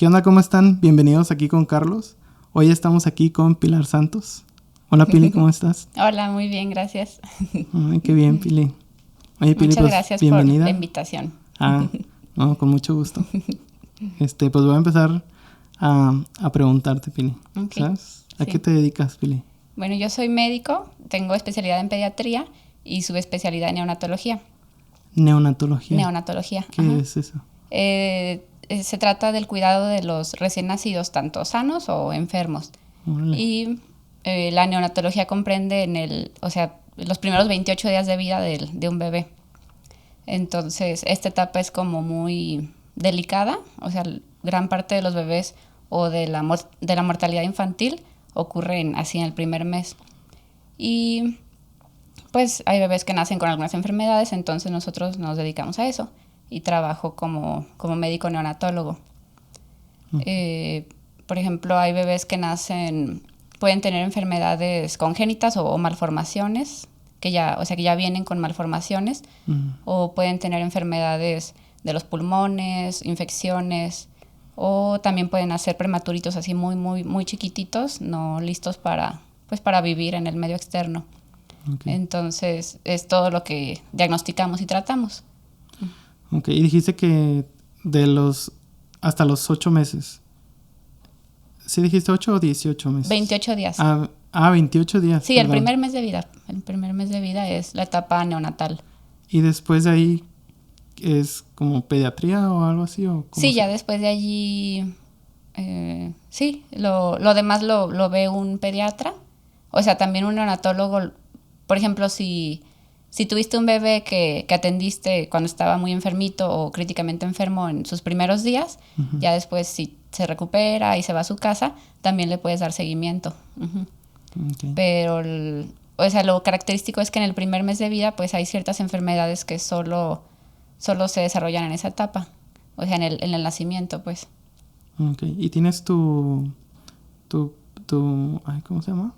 ¿Qué onda? ¿Cómo están? Bienvenidos aquí con Carlos. Hoy estamos aquí con Pilar Santos. Hola Pili, ¿cómo estás? Hola, muy bien, gracias. Ay, qué bien, Pili. Oye, Pili, Muchas pues gracias bienvenida. por la invitación. No, con mucho gusto. Pues voy a empezar a preguntarte, Pili. Okay. ¿Sabes? ¿A Sí. qué te dedicas, Pili? Bueno, yo soy médico, tengo especialidad en pediatría y subespecialidad en neonatología. Neonatología. Neonatología. ¿Qué Ajá. es eso? Se trata del cuidado de los recién nacidos, tanto sanos o enfermos. Órale. Y la neonatología comprende los primeros 28 días de vida de un bebé. Entonces, esta etapa es como muy delicada, o sea, gran parte de los bebés o de la mortalidad infantil ocurren así en el primer mes. Y pues hay bebés que nacen con algunas enfermedades, entonces nosotros nos dedicamos a eso y trabajo como médico neonatólogo. Por ejemplo, hay bebés que pueden tener enfermedades congénitas o malformaciones, que ya vienen con malformaciones, o pueden tener enfermedades de los pulmones, infecciones, o también pueden nacer prematuritos así muy, muy, muy chiquititos, no listos para vivir en el medio externo. Okay. Entonces, es todo lo que diagnosticamos y tratamos. Ok, y dijiste que hasta los 8 meses. ¿Sí dijiste 8 o 18 meses? 28 días. 28 días. Sí, perdón. el primer mes de vida. El primer mes de vida es la etapa neonatal. ¿Y después de ahí es como pediatría o algo así? ¿O sí, ya después de allí, sí, lo demás lo ve un pediatra. O sea, también un neonatólogo. Por ejemplo, si tuviste un bebé que atendiste cuando estaba muy enfermito o críticamente enfermo en sus primeros días, ya después si se recupera y se va a su casa, también le puedes dar seguimiento. Okay. Pero lo característico es que en el primer mes de vida pues hay ciertas enfermedades que solo se desarrollan en esa etapa, o sea, en el nacimiento, pues. Okay. ¿Y tienes tu ¿cómo se llama?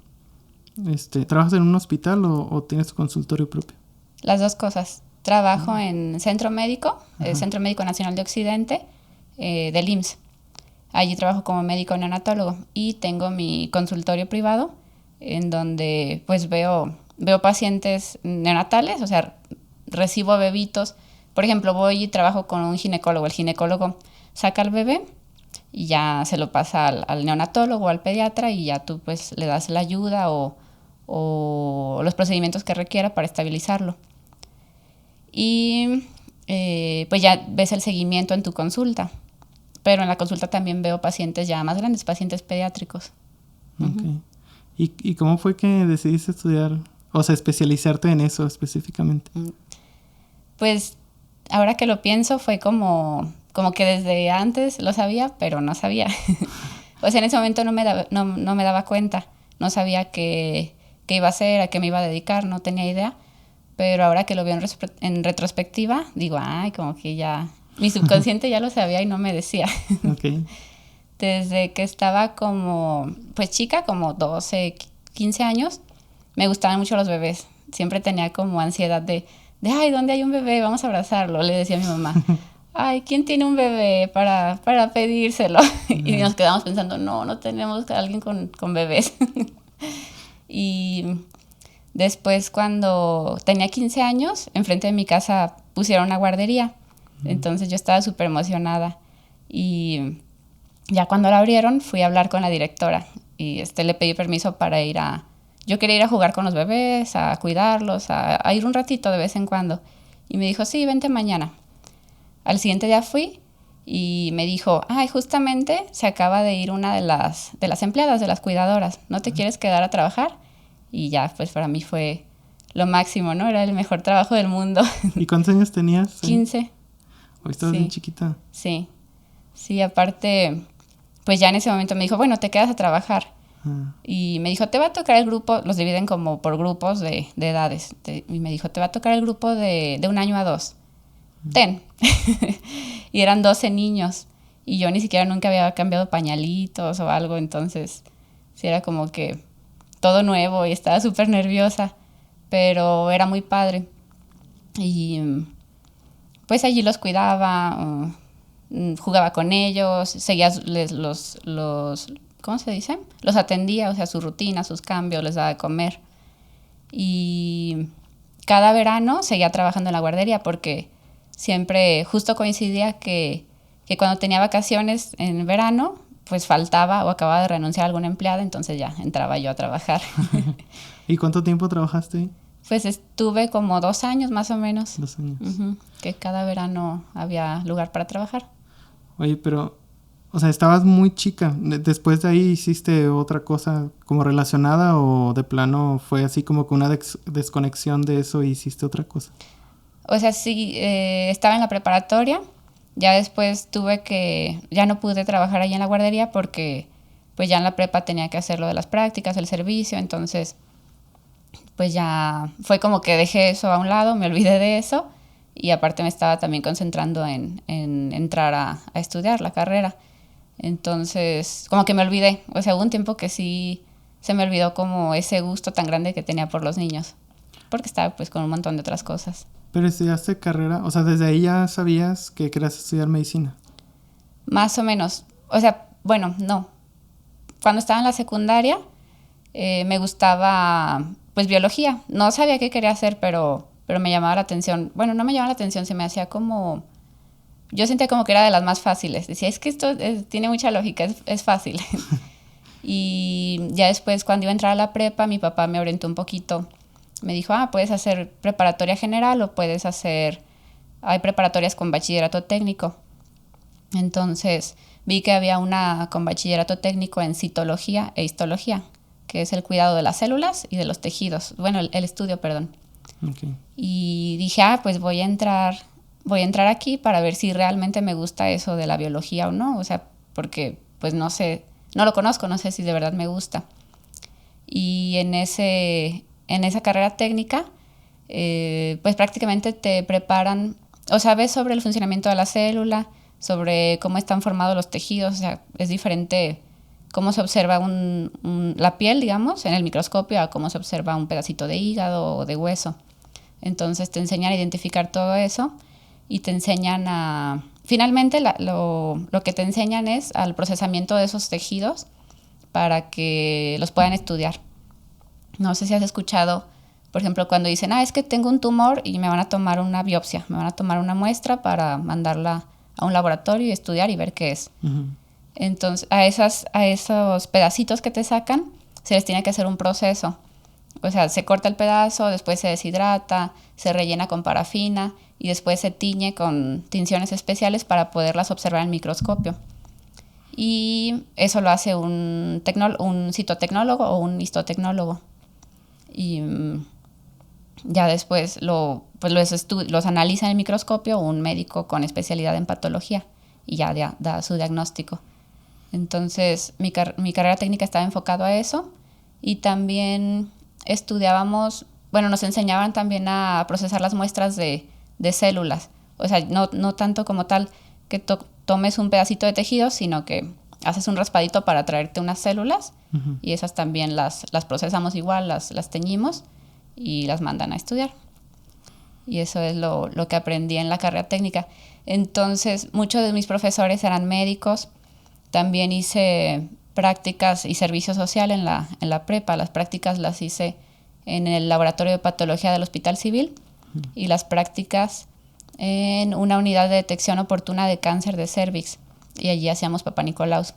¿Trabajas en un hospital o tienes tu consultorio propio? Las dos cosas. Trabajo en Centro Médico, el Centro Médico Nacional de Occidente, del IMSS. Allí trabajo como médico neonatólogo y tengo mi consultorio privado en donde pues veo pacientes neonatales, o sea, recibo bebitos. Por ejemplo, voy y trabajo con un ginecólogo. El ginecólogo saca al bebé y ya se lo pasa al neonatólogo o al pediatra y ya tú pues le das la ayuda o los procedimientos que requiera para estabilizarlo. Y pues ya ves el seguimiento en tu consulta. Pero en la consulta también veo pacientes ya más grandes, pacientes pediátricos. Okay. ¿Y cómo fue que decidiste estudiar, o sea, especializarte en eso específicamente? Pues ahora que lo pienso fue como que desde antes lo sabía, pero no sabía. O sea, en ese momento no me daba cuenta. No sabía qué iba a hacer, a qué me iba a dedicar, no tenía idea. Pero ahora que lo veo en retrospectiva, digo, ay, como que ya... Mi subconsciente ya lo sabía y no me decía. Okay. Desde que estaba pues chica, como 12, 15 años, me gustaban mucho los bebés. Siempre tenía como ansiedad de ay, ¿dónde hay un bebé? Vamos a abrazarlo, le decía a mi mamá. Ay, ¿quién tiene un bebé para pedírselo? Y nos quedamos pensando, no tenemos a alguien con bebés. Y después, cuando tenía 15 años, enfrente de mi casa pusieron una guardería. Entonces yo estaba súper emocionada. Y ya cuando la abrieron, fui a hablar con la directora. Y le pedí permiso para ir yo quería ir a jugar con los bebés, a cuidarlos, a ir un ratito de vez en cuando. Y me dijo, sí, vente mañana. Al siguiente día fui y me dijo, ay, justamente se acaba de ir una de las empleadas, de las cuidadoras. ¿No te quieres quedar a trabajar? Y ya, pues para mí fue lo máximo, ¿no? Era el mejor trabajo del mundo. ¿Y cuántos años tenías? 15. Hoy estabas bien chiquita. Sí. Sí, aparte, pues ya en ese momento me dijo, bueno, te quedas a trabajar. Y me dijo, te va a tocar el grupo, los dividen como por grupos de edades. Y me dijo, te va a tocar el grupo de 1 año a 2. Ten. Y eran 12 niños. Y yo ni siquiera nunca había cambiado pañalitos o algo. Entonces, sí era como que todo nuevo y estaba súper nerviosa. Pero era muy padre. Y pues allí los cuidaba. jugaba con ellos, seguía ¿cómo se dice? Los atendía, o sea, su rutina, sus cambios, les daba de comer. Y cada verano seguía trabajando en la guardería porque siempre justo coincidía que cuando tenía vacaciones en verano, pues faltaba o acababa de renunciar a alguna empleada, entonces ya entraba yo a trabajar. ¿Y cuánto tiempo trabajaste ahí? Pues estuve como 2 años más o menos. 2 años. Que cada verano había lugar para trabajar. Oye, pero, o sea, estabas muy chica. ¿Después de ahí hiciste otra cosa como relacionada o de plano fue así como que una desconexión de eso y hiciste otra cosa? O sea, sí, estaba en la preparatoria. Ya después ya no pude trabajar ahí en la guardería porque pues ya en la prepa tenía que hacer lo de las prácticas, el servicio, entonces pues ya fue como que dejé eso a un lado, me olvidé de eso y aparte me estaba también concentrando en entrar a estudiar la carrera. Entonces, como que me olvidé, o sea, hubo un tiempo que sí se me olvidó como ese gusto tan grande que tenía por los niños, porque estaba pues con un montón de otras cosas. Pero estudiaste carrera, o sea, desde ahí ya sabías que querías estudiar medicina. Más o menos, o sea, bueno, no. Cuando estaba en la secundaria me gustaba pues biología. No sabía qué quería hacer, pero me llamaba la atención. Bueno, no me llamaba la atención, se me hacía como... Yo sentía como que era de las más fáciles. Decía, es que esto tiene mucha lógica, es fácil. Y ya después, cuando iba a entrar a la prepa, mi papá me orientó un poquito. Me dijo, puedes hacer preparatoria general o puedes hacer... Hay preparatorias con bachillerato técnico. Entonces vi que había una con bachillerato técnico en citología e histología, que es el cuidado de las células y de los tejidos. Bueno, el estudio, perdón. Okay. Y dije, pues voy a entrar aquí para ver si realmente me gusta eso de la biología o no. O sea, porque pues no sé, no lo conozco, no sé si de verdad me gusta. Y en esa carrera técnica, pues prácticamente te preparan, o sea, ves sobre el funcionamiento de la célula, sobre cómo están formados los tejidos, o sea, es diferente cómo se observa la piel, digamos, en el microscopio a cómo se observa un pedacito de hígado o de hueso. Entonces te enseñan a identificar todo eso y te enseñan a... Finalmente lo que te enseñan es al procesamiento de esos tejidos para que los puedan estudiar. No sé si has escuchado, por ejemplo, cuando dicen, es que tengo un tumor y me van a tomar una biopsia, me van a tomar una muestra para mandarla a un laboratorio y estudiar y ver qué es. Uh-huh. Entonces, a esos pedacitos que te sacan, se les tiene que hacer un proceso. O sea, se corta el pedazo, después se deshidrata, se rellena con parafina y después se tiñe con tinciones especiales para poderlas observar en microscopio. Y eso lo hace un citotecnólogo o un histotecnólogo. Y ya después los analiza en el microscopio un médico con especialidad en patología y ya da su diagnóstico. Entonces, mi carrera técnica estaba enfocado a eso y también nos enseñaban también a procesar las muestras de células. O sea, no tanto como tal que tomes un pedacito de tejido, sino que haces un raspadito para traerte unas células uh-huh. y esas también las procesamos igual, las teñimos y las mandan a estudiar. Y eso es lo que aprendí en la carrera técnica. Entonces, muchos de mis profesores eran médicos. También hice prácticas y servicio social en la prepa. Las prácticas las hice en el laboratorio de patología del Hospital Civil uh-huh. y las prácticas en una unidad de detección oportuna de cáncer de cervix. Y allí hacíamos Papá Nicolaus.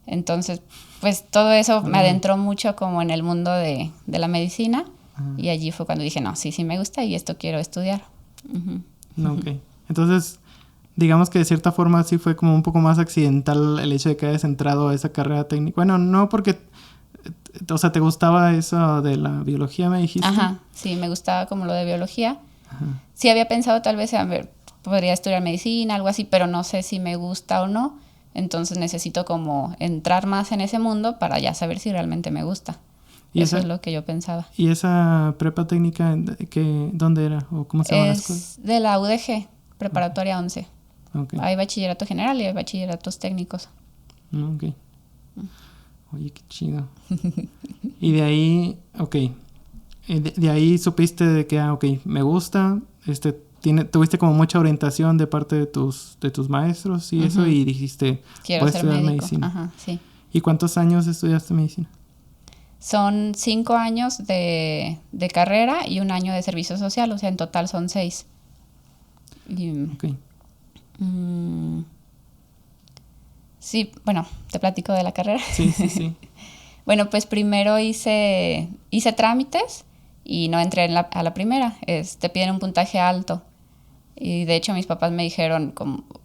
Entonces, pues todo eso me adentró mucho como en el mundo de la medicina. Uh-huh. Y allí fue cuando dije, no, sí me gusta y esto quiero estudiar. Uh-huh. Ok. Entonces, digamos que de cierta forma sí fue como un poco más accidental el hecho de que hayas entrado a esa carrera técnica. Bueno, no porque... O sea, ¿te gustaba eso de la biología, me dijiste? Ajá, sí, me gustaba como lo de biología. Ajá. Sí había pensado tal vez, podría estudiar medicina, algo así, pero no sé si me gusta o no. Entonces necesito como entrar más en ese mundo para ya saber si realmente me gusta. Y eso es lo que yo pensaba. ¿Y esa prepa técnica dónde era? ¿O cómo se llama la escuela? Es de la UDG, preparatoria 11. Okay. Hay bachillerato general y hay bachilleratos técnicos. Ok. Oye, qué chido. Y de ahí, ok. De ahí supiste de que, me gusta, tuviste como mucha orientación de parte de tus maestros y eso, y dijiste, quiero voy a ser estudiar médico. medicina. Ajá, sí. ¿Y cuántos años estudiaste medicina? Son 5 años de carrera y 1 año de servicio social, o sea, en total son 6. Okay. Sí, bueno, te platico de la carrera. Sí. Bueno, pues primero hice trámites y no entré a la primera. Te piden un puntaje alto. Y de hecho mis papás me dijeron,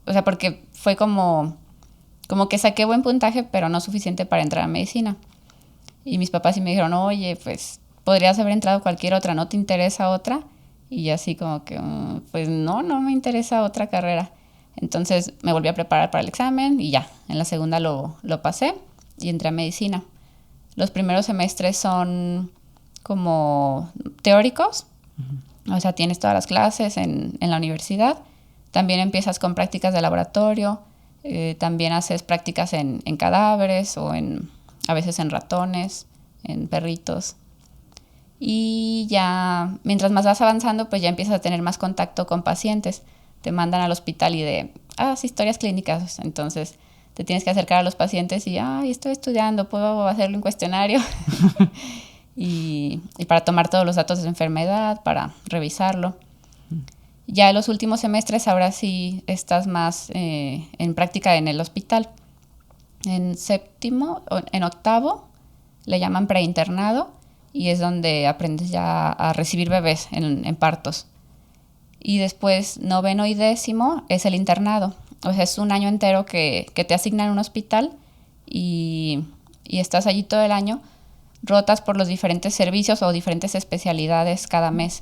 o sea, porque fue como que saqué buen puntaje, pero no suficiente para entrar a medicina. Y mis papás sí me dijeron, oye, pues podrías haber entrado a cualquier otra, ¿no te interesa otra? Y así como que, pues no me interesa otra carrera. Entonces me volví a preparar para el examen y ya, en la segunda lo pasé y entré a medicina. Los primeros semestres son como teóricos, o sea, tienes todas las clases en la universidad. También empiezas con prácticas de laboratorio, también haces prácticas en cadáveres o a veces en ratones, en perritos. Y ya, mientras más vas avanzando, pues ya empiezas a tener más contacto con pacientes. Te mandan al hospital y historias clínicas. Entonces te tienes que acercar a los pacientes y, estoy estudiando, ¿puedo hacerle un cuestionario? y para tomar todos los datos de su enfermedad, para revisarlo. Ya en los últimos semestres, ahora sí estás más en práctica en el hospital. En séptimo, en octavo, le llaman preinternado y es donde aprendes ya a recibir bebés en partos. Y después, noveno y décimo, es el internado. O sea, es un año entero que te asignan en un hospital y estás allí todo el año. Rotas por los diferentes servicios o diferentes especialidades cada mes.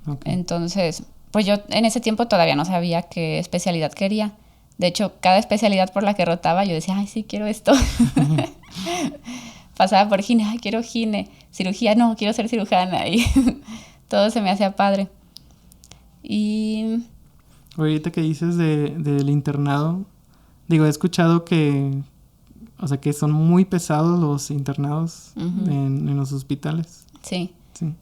Okay. Entonces, pues yo en ese tiempo todavía no sabía qué especialidad quería. De hecho, cada especialidad por la que rotaba, yo decía, sí, quiero esto. Pasaba por gine, quiero gine. Cirugía, no, quiero ser cirujana. Y todo se me hacía padre. Y ahorita que dices del internado, he escuchado que son muy pesados los internados en los hospitales. Sí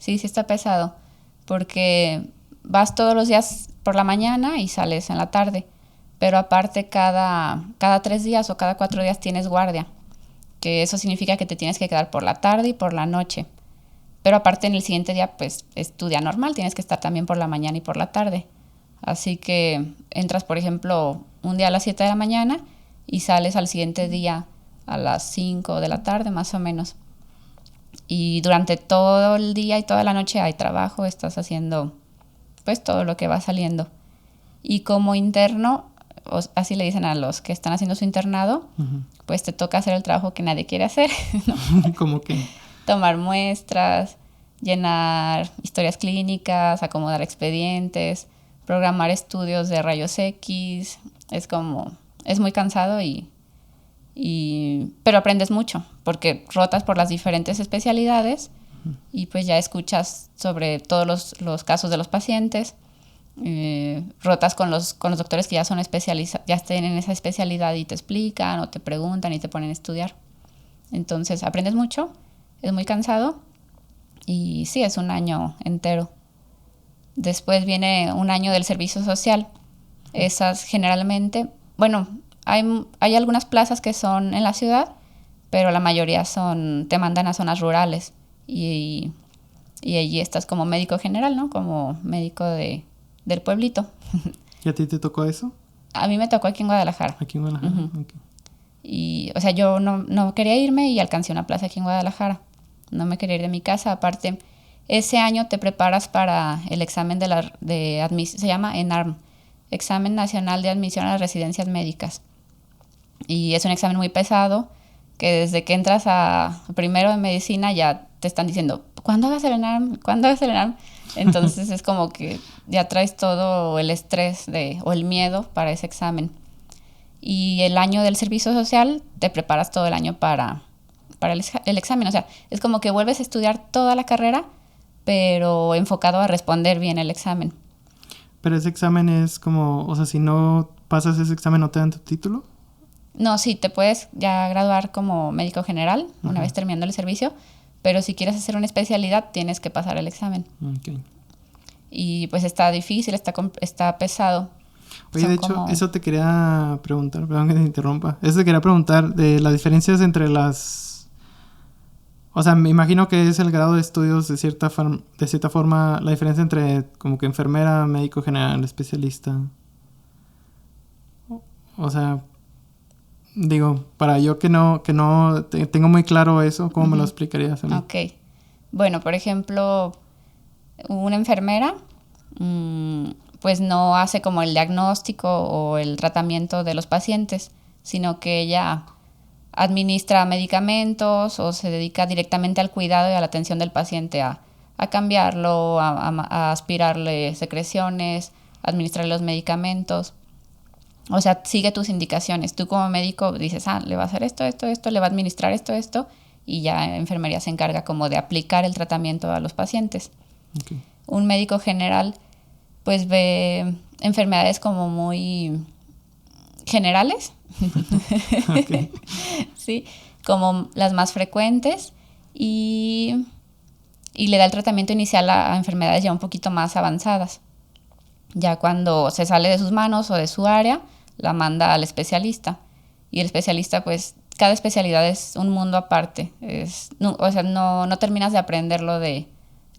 está pesado, porque vas todos los días por la mañana y sales en la tarde, pero aparte cada 3 días o cada 4 días tienes guardia, que eso significa que te tienes que quedar por la tarde y por la noche. Pero aparte en el siguiente día, pues, es tu día normal, tienes que estar también por la mañana y por la tarde. Así que entras, por ejemplo, un día a las 7 de la mañana y sales al siguiente día a las 5 de la tarde, más o menos. Y durante todo el día y toda la noche hay trabajo, estás haciendo, pues, todo lo que va saliendo. Y como interno, así le dicen a los que están haciendo su internado, pues te toca hacer el trabajo que nadie quiere hacer, ¿no? ¿Cómo qué? Tomar muestras, llenar historias clínicas, acomodar expedientes, programar estudios de rayos X. Es muy cansado pero aprendes mucho porque rotas por las diferentes especialidades y pues ya escuchas sobre todos los casos de los pacientes. Rotas con los doctores que ya son ya estén en esa especialidad y te explican o te preguntan y te ponen a estudiar. Entonces aprendes mucho. Es muy cansado y sí, es un año entero. Después viene un año del servicio social. Esas generalmente, bueno, hay algunas plazas que son en la ciudad, pero la mayoría te mandan a zonas rurales y allí estás como médico general, ¿no? Como médico del pueblito. ¿Y a ti te tocó eso? A mí me tocó aquí en Guadalajara. Aquí en Guadalajara, okay. Y, o sea, yo no quería irme y alcancé una plaza aquí en Guadalajara. No me quería ir de mi casa. Aparte, ese año te preparas para el examen de admisión, se llama ENARM, Examen Nacional de Admisión a las Residencias Médicas. Y es un examen muy pesado, que desde que entras a primero de medicina ya te están diciendo, ¿cuándo hagas el ENARM? ¿Cuándo hagas el ENARM? Entonces es como que ya traes todo el estrés o el miedo para ese examen. Y el año del servicio social te preparas todo el año para el examen. O sea, es como que vuelves a estudiar toda la carrera, pero enfocado a responder bien el examen. Pero ese examen es como, o sea, si no pasas ese examen, ¿no te dan tu título? No, sí, te puedes ya graduar como médico general una vez terminando el servicio, pero si quieres hacer una especialidad tienes que pasar el examen. Okay. y pues está difícil, está pesado. Oye, de hecho, eso te quería preguntar, perdón que te interrumpa. Eso te quería preguntar de las diferencias entre las... O sea, me imagino que es el grado de estudios de cierta forma, la diferencia entre como que enfermera, médico general, especialista. O sea, digo, para yo que no tengo muy claro eso, ¿cómo me lo explicarías a mí? Ok. Bueno, por ejemplo, una enfermera pues no hace como el diagnóstico o el tratamiento de los pacientes, sino que ella administra medicamentos o se dedica directamente al cuidado y a la atención del paciente, a cambiarlo, a aspirarle secreciones, administrarle los medicamentos. O sea, sigue tus indicaciones. Tú como médico dices, le va a hacer esto, le va a administrar esto, y ya enfermería se encarga como de aplicar el tratamiento a los pacientes. Okay. Un médico general pues ve enfermedades como muy generales, Okay. sí, como las más frecuentes, y le da el tratamiento inicial a enfermedades ya un poquito más avanzadas. Ya cuando se sale de sus manos o de su área, la manda al especialista. Y el especialista, pues, cada especialidad es un mundo aparte. O sea, no terminas de aprender lo de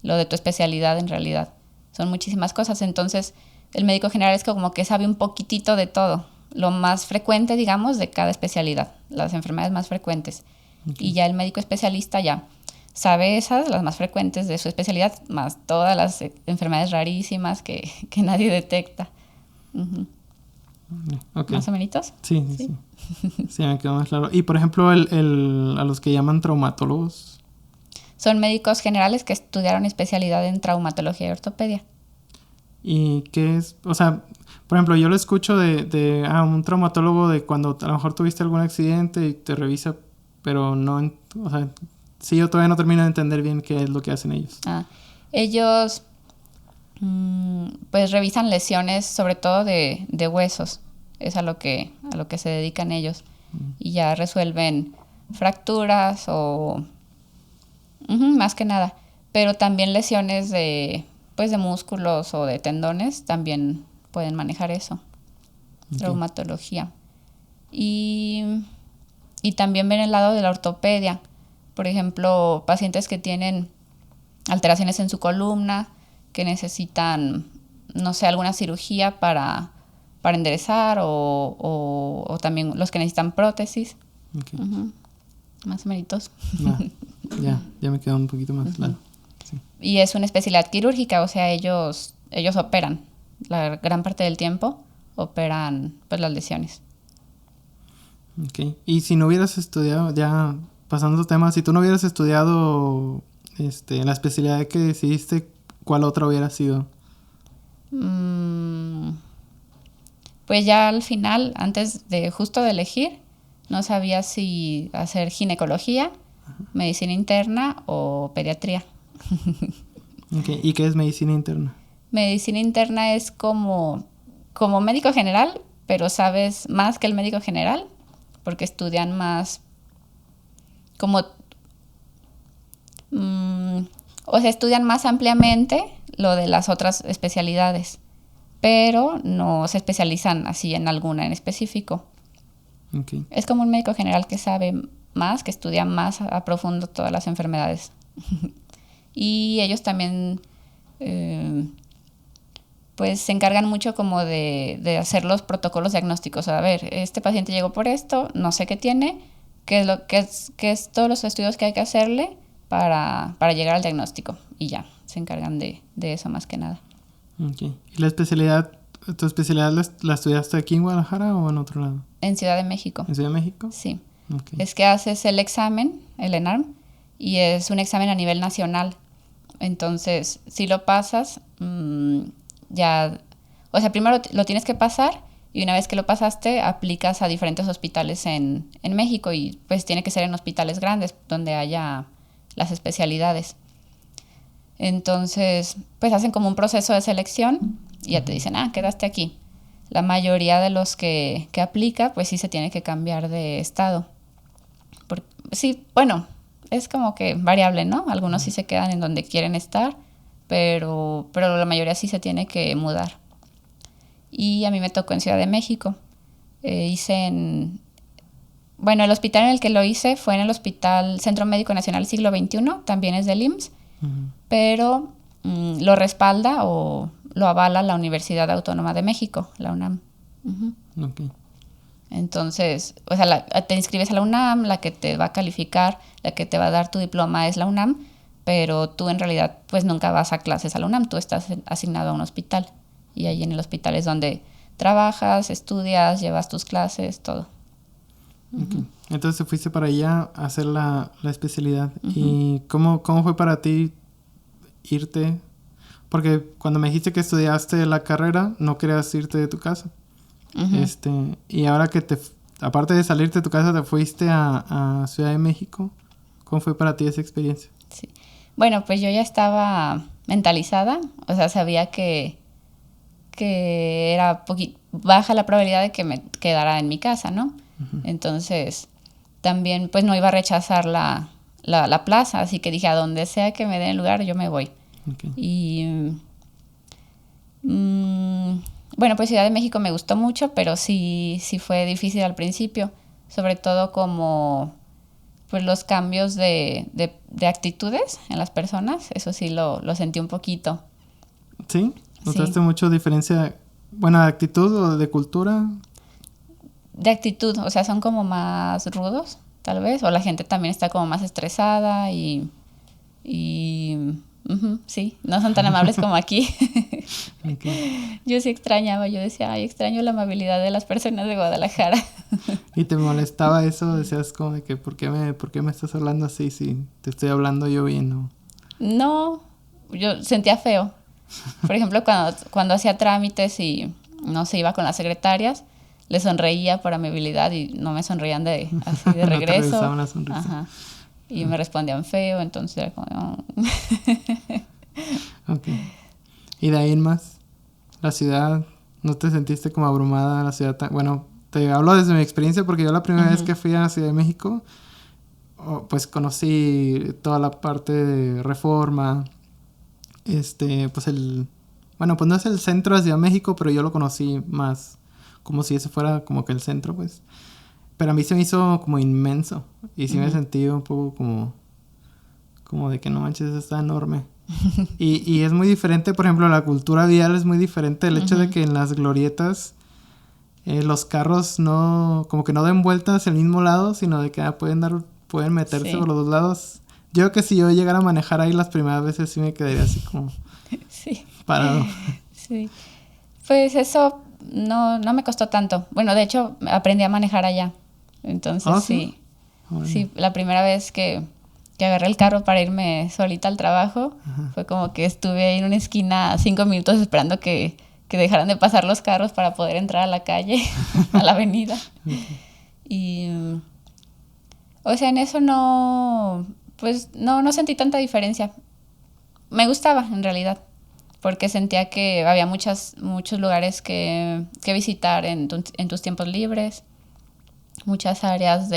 tu especialidad en realidad. Son muchísimas cosas. Entonces, el médico general es como que sabe un poquitito de todo. Lo más frecuente, digamos, de cada especialidad. Las enfermedades más frecuentes. Okay. Y ya el médico especialista ya sabe las más frecuentes de su especialidad, más todas las enfermedades rarísimas que nadie detecta. Uh-huh. Okay. ¿Más o menos? Sí. Sí, me quedó más claro. Y, por ejemplo, a los que llaman traumatólogos. Son médicos generales que estudiaron especialidad en traumatología y ortopedia. ¿Y qué es? O sea, por ejemplo, yo lo escucho de un traumatólogo de cuando a lo mejor tuviste algún accidente y te revisa, pero no... O sea, sí, yo todavía no termino de entender bien qué es lo que hacen ellos. Ellos pues revisan lesiones, sobre todo de huesos. Es a lo que se dedican ellos. Y ya resuelven fracturas o... más que nada. Pero también lesiones de músculos o de tendones también pueden manejar eso. Okay. Traumatología. Y también ven el lado de la ortopedia. Por ejemplo, pacientes que tienen alteraciones en su columna, que necesitan, no sé, alguna cirugía para enderezar o también los que necesitan prótesis. Okay. Más o menos. Ya me quedó un poquito más claro. Sí. Y es una especialidad quirúrgica, o sea, ellos operan. La gran parte del tiempo operan pues las lesiones. Ok. Y si no hubieras estudiado, ya pasando temas, si tú no hubieras estudiado la especialidad que decidiste, ¿cuál otra hubiera sido? Pues ya al final, antes de justo de elegir, no sabía si hacer ginecología, medicina interna o pediatría. Okay. ¿Y qué es medicina interna? Medicina interna es como médico general, pero sabes más que el médico general, porque estudian más o sea, estudian más ampliamente lo de las otras especialidades, pero no se especializan así en alguna en específico. Okay. Es como un médico general que sabe más, que estudia más a profundo todas las enfermedades. Y ellos también pues se encargan mucho como de hacer los protocolos diagnósticos. A ver, este paciente llegó por esto, no sé qué tiene, qué es todos los estudios que hay que hacerle para llegar al diagnóstico. Y ya, se encargan de eso más que nada. Okay. ¿Y la especialidad, tu especialidad la estudiaste aquí en Guadalajara o en otro lado? En Ciudad de México. ¿En Ciudad de México? Sí. Okay. Es que haces el examen, el ENARM, y es un examen a nivel nacional. Entonces, si lo pasas, ya... O sea, primero lo tienes que pasar y una vez que lo pasaste, aplicas a diferentes hospitales en México y pues tiene que ser en hospitales grandes donde haya las especialidades. Entonces, pues hacen como un proceso de selección y ya te dicen, quedaste aquí. La mayoría de los que aplica, pues sí se tiene que cambiar de estado. Sí, bueno, es como que variable, ¿no? Algunos sí se quedan en donde quieren estar, pero la mayoría sí se tiene que mudar. Y a mí me tocó en Ciudad de México. Bueno, el hospital en el que lo hice fue en el Hospital Centro Médico Nacional Siglo XXI, también es del IMSS, pero lo respalda o lo avala la Universidad Autónoma de México, la UNAM. Okay. Entonces, o sea, te inscribes a la UNAM, la que te va a calificar, la que te va a dar tu diploma es la UNAM, pero tú en realidad pues nunca vas a clases a la UNAM, tú estás asignado a un hospital y ahí en el hospital es donde trabajas, estudias, llevas tus clases, todo. Okay. Entonces te fuiste para allá a hacer la especialidad. ¿Y cómo fue para ti irte? Porque cuando me dijiste que estudiaste la carrera, no querías irte de tu casa. Y ahora que aparte de salirte de tu casa, te fuiste a Ciudad de México. ¿Cómo fue para ti esa experiencia? Sí. Bueno, pues yo ya estaba mentalizada, o sea, sabía que era baja la probabilidad de que me quedara en mi casa, ¿no? Entonces, también pues no iba a rechazar la plaza, así que dije, a donde sea que me den el lugar, yo me voy. Okay. Y bueno, pues Ciudad de México me gustó mucho, pero sí fue difícil al principio, sobre todo como pues los cambios de actitudes en las personas, eso sí lo sentí un poquito. ¿Sí? ¿Notaste mucho diferencia, de actitud o de cultura? De actitud, o sea, son como más rudos, tal vez, o la gente también está como más estresada y sí, no son tan amables como aquí. Okay. Yo sí extrañaba, yo decía, extraño la amabilidad de las personas de Guadalajara. ¿Y te molestaba eso? Decías como de que, ¿por qué me estás hablando así si te estoy hablando yo bien? No, yo sentía feo. Por ejemplo, cuando hacía trámites y no se iba con las secretarias, le sonreía por amabilidad y no me sonreían así de regreso. No te regresaban la sonrisa. Ajá. Y me respondían feo, entonces era como... Okay. ¿Y de ahí en más? ¿La ciudad? ¿No te sentiste como abrumada la ciudad? Bueno, te hablo desde mi experiencia porque yo la primera vez que fui a la Ciudad de México, pues conocí toda la parte de Reforma. Pues pues no es el centro de Ciudad de México, pero yo lo conocí más como si ese fuera como que el centro, pues. Pero a mí se me hizo como inmenso. Y sí me sentí un poco como de que no manches, está enorme. y es muy diferente, por ejemplo, la cultura vial es muy diferente. El hecho de que en las glorietas los carros como que no den vueltas al mismo lado, sino de que pueden meterse por los dos lados. Yo creo que si yo llegara a manejar ahí las primeras veces sí me quedaría así como parado. Sí. Pues eso no me costó tanto. Bueno, de hecho aprendí a manejar allá. Entonces sí. Bueno. Sí, la primera vez que agarré el carro para irme solita al trabajo, fue como que estuve ahí en una esquina 5 minutos esperando que dejaran de pasar los carros para poder entrar a la calle, a la avenida. Y, o sea, en eso no sentí tanta diferencia. Me gustaba, en realidad, porque sentía que había muchos lugares que visitar en tus tiempos libres, muchas áreas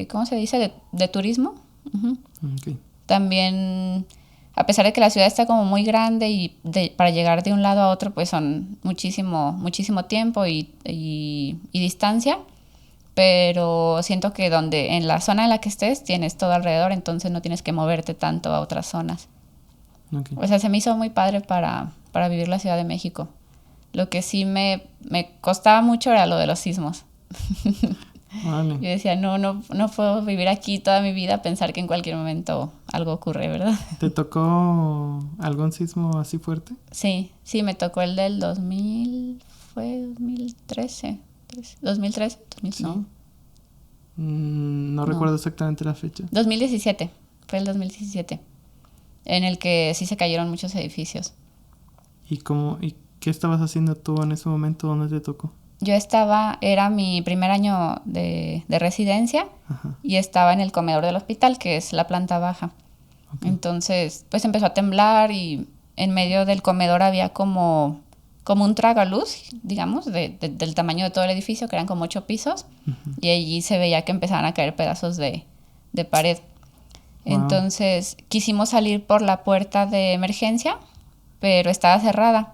¿cómo se dice? De turismo. Okay. También, a pesar de que la ciudad está como muy grande y para llegar de un lado a otro, pues son muchísimo tiempo y distancia, pero siento que en la zona en la que estés tienes todo alrededor, entonces no tienes que moverte tanto a otras zonas. Okay. O sea, se me hizo muy padre para vivir la Ciudad de México. Lo que sí me costaba mucho era lo de los sismos. Vale. Yo decía, no puedo vivir aquí toda mi vida, pensar que en cualquier momento algo ocurre, ¿verdad? ¿Te tocó algún sismo así fuerte? Sí, me tocó el del 2013. 2013, ¿Sí? No recuerdo exactamente la fecha. 2017, fue el 2017, en el que sí se cayeron muchos edificios. ¿Y qué estabas haciendo tú en ese momento? ¿Dónde te tocó? Yo era mi primer año de residencia. Ajá. Y estaba en el comedor del hospital, que es la planta baja. Okay. Entonces, pues empezó a temblar y en medio del comedor había como un tragaluz, digamos, del tamaño de todo el edificio, que eran como 8 pisos. Uh-huh. Y allí se veía que empezaban a caer pedazos de pared. Wow. Entonces quisimos salir por la puerta de emergencia, pero estaba cerrada.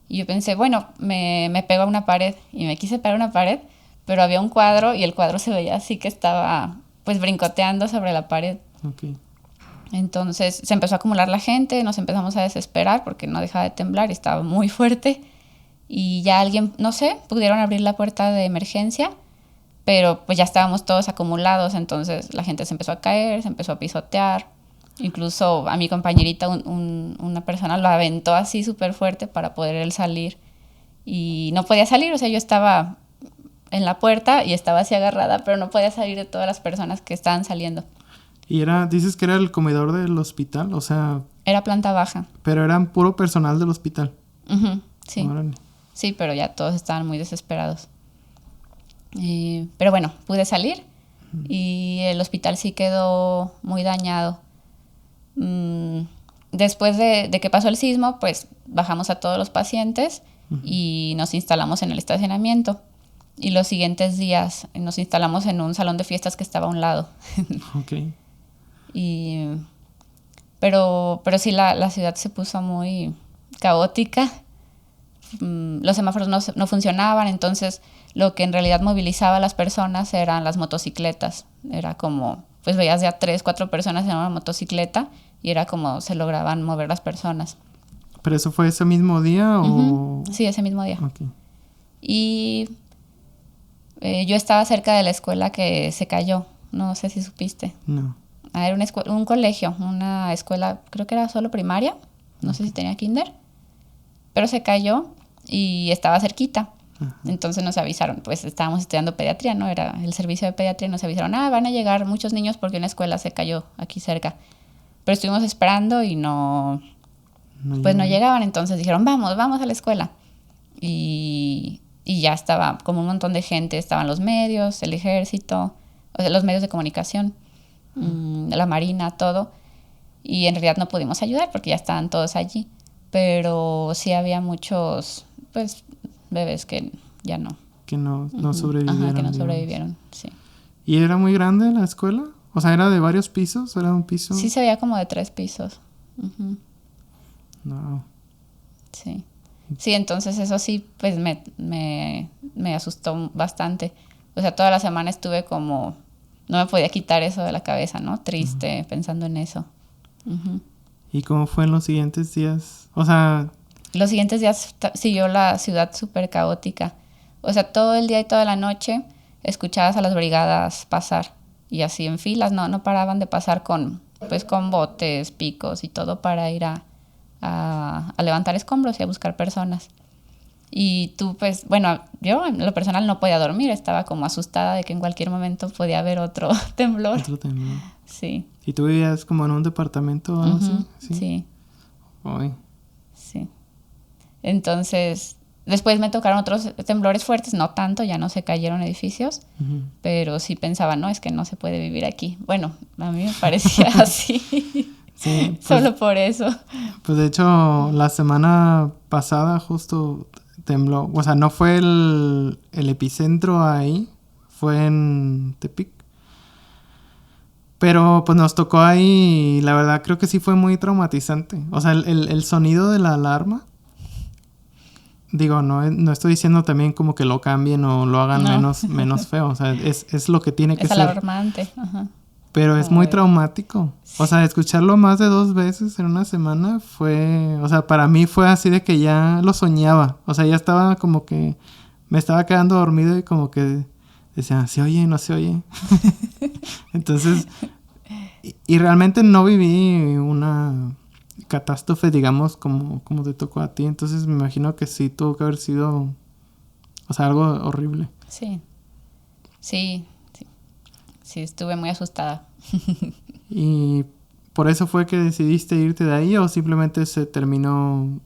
Y yo pensé, bueno, me pego a una pared. Y me quise pegar a una pared, pero había un cuadro y el cuadro se veía así que estaba pues brincoteando sobre la pared. Okay. Entonces se empezó a acumular la gente, nos empezamos a desesperar porque no dejaba de temblar y estaba muy fuerte. Y ya alguien, no sé, pudieron abrir la puerta de emergencia, pero pues ya estábamos todos acumulados, entonces la gente se empezó a caer, se empezó a pisotear. Incluso a mi compañerita una persona lo aventó así súper fuerte para poder él salir. Y no podía salir, o sea, yo estaba en la puerta y estaba así agarrada, pero no podía salir de todas las personas que estaban saliendo. Y dices que era el comedor del hospital, o sea... Era planta baja. Pero eran puro personal del hospital. Uh-huh, sí. Órale. Sí, pero ya todos estaban muy desesperados. Pero bueno, pude salir y el hospital sí quedó muy dañado. Después de que pasó el sismo, pues bajamos a todos los pacientes y nos instalamos en el estacionamiento. Y los siguientes días nos instalamos en un salón de fiestas que estaba a un lado. Ok. Pero sí, la ciudad se puso muy caótica. Los semáforos no funcionaban, entonces lo que en realidad movilizaba a las personas eran las motocicletas. Era como, pues veías ya 3, 4 personas en una motocicleta y era como se lograban mover las personas. ¿Pero eso fue ese mismo día o...? Uh-huh. Sí, ese mismo día. Okay. Y yo estaba cerca de la escuela que se cayó, no sé si supiste. No. Era un colegio, una escuela, creo que era solo primaria, no sé si tenía kinder, pero se cayó y estaba cerquita. Ajá. Entonces nos avisaron, pues estábamos estudiando pediatría, ¿no? Era el servicio de pediatría, nos avisaron, van a llegar muchos niños porque una escuela se cayó aquí cerca. Pero estuvimos esperando y no llegaban, entonces dijeron, vamos a la escuela. Y ya estaba como un montón de gente, estaban los medios, el ejército, o sea, los medios de comunicación, la marina, todo. Y en realidad no pudimos ayudar porque ya estaban todos allí. Pero sí había muchos, pues, bebés que ya no. Que no sobrevivieron. Ajá, que no sobrevivieron, sí. ¿Y era muy grande la escuela? O sea, ¿era de varios pisos? ¿Era un piso? Sí, se veía como de 3 pisos. Uh-huh. No. Sí. Sí, entonces eso sí, pues me asustó bastante. O sea, toda la semana estuve como... No me podía quitar eso de la cabeza, ¿no? Triste, uh-huh, pensando en eso. Uh-huh. ¿Y cómo fue en los siguientes días? O sea... Los siguientes días siguió la ciudad súper caótica. O sea, todo el día y toda la noche escuchabas a las brigadas pasar. Y así en filas, no paraban de pasar con botes, picos y todo para ir a levantar escombros y a buscar personas. Y tú, pues, bueno, yo en lo personal no podía dormir. Estaba como asustada de que en cualquier momento podía haber otro temblor. Otro temblor. Sí. ¿Y tú vivías como en un departamento o algo así? Sí. Ay. Sí. Entonces, después me tocaron otros temblores fuertes, no tanto, ya no se cayeron edificios, uh-huh, pero sí pensaba, no, es que no se puede vivir aquí. Bueno, a mí me parecía así. Sí, pues, solo por eso. Pues de hecho, la semana pasada justo tembló. O sea, no fue el epicentro ahí, fue en Tepic. Pero pues nos tocó ahí y la verdad creo que sí fue muy traumatizante. O sea, el sonido de la alarma. Digo, no estoy diciendo también como que lo cambien o lo hagan menos feo. O sea, es lo que tiene que ser. Es alarmante. Ajá. Pero es muy traumático. O sea, escucharlo más de 2 veces en una semana fue... O sea, para mí fue así de que ya lo soñaba. O sea, ya estaba como que... Me estaba quedando dormido y como que decía, ¿se oye? ¿No se oye? Entonces... Y realmente no viví una catástrofe, digamos, como te tocó a ti. Entonces me imagino que sí tuvo que haber sido... O sea, algo horrible. Sí. Sí, estuve muy asustada. ¿Y por eso fue que decidiste irte de ahí o simplemente se terminó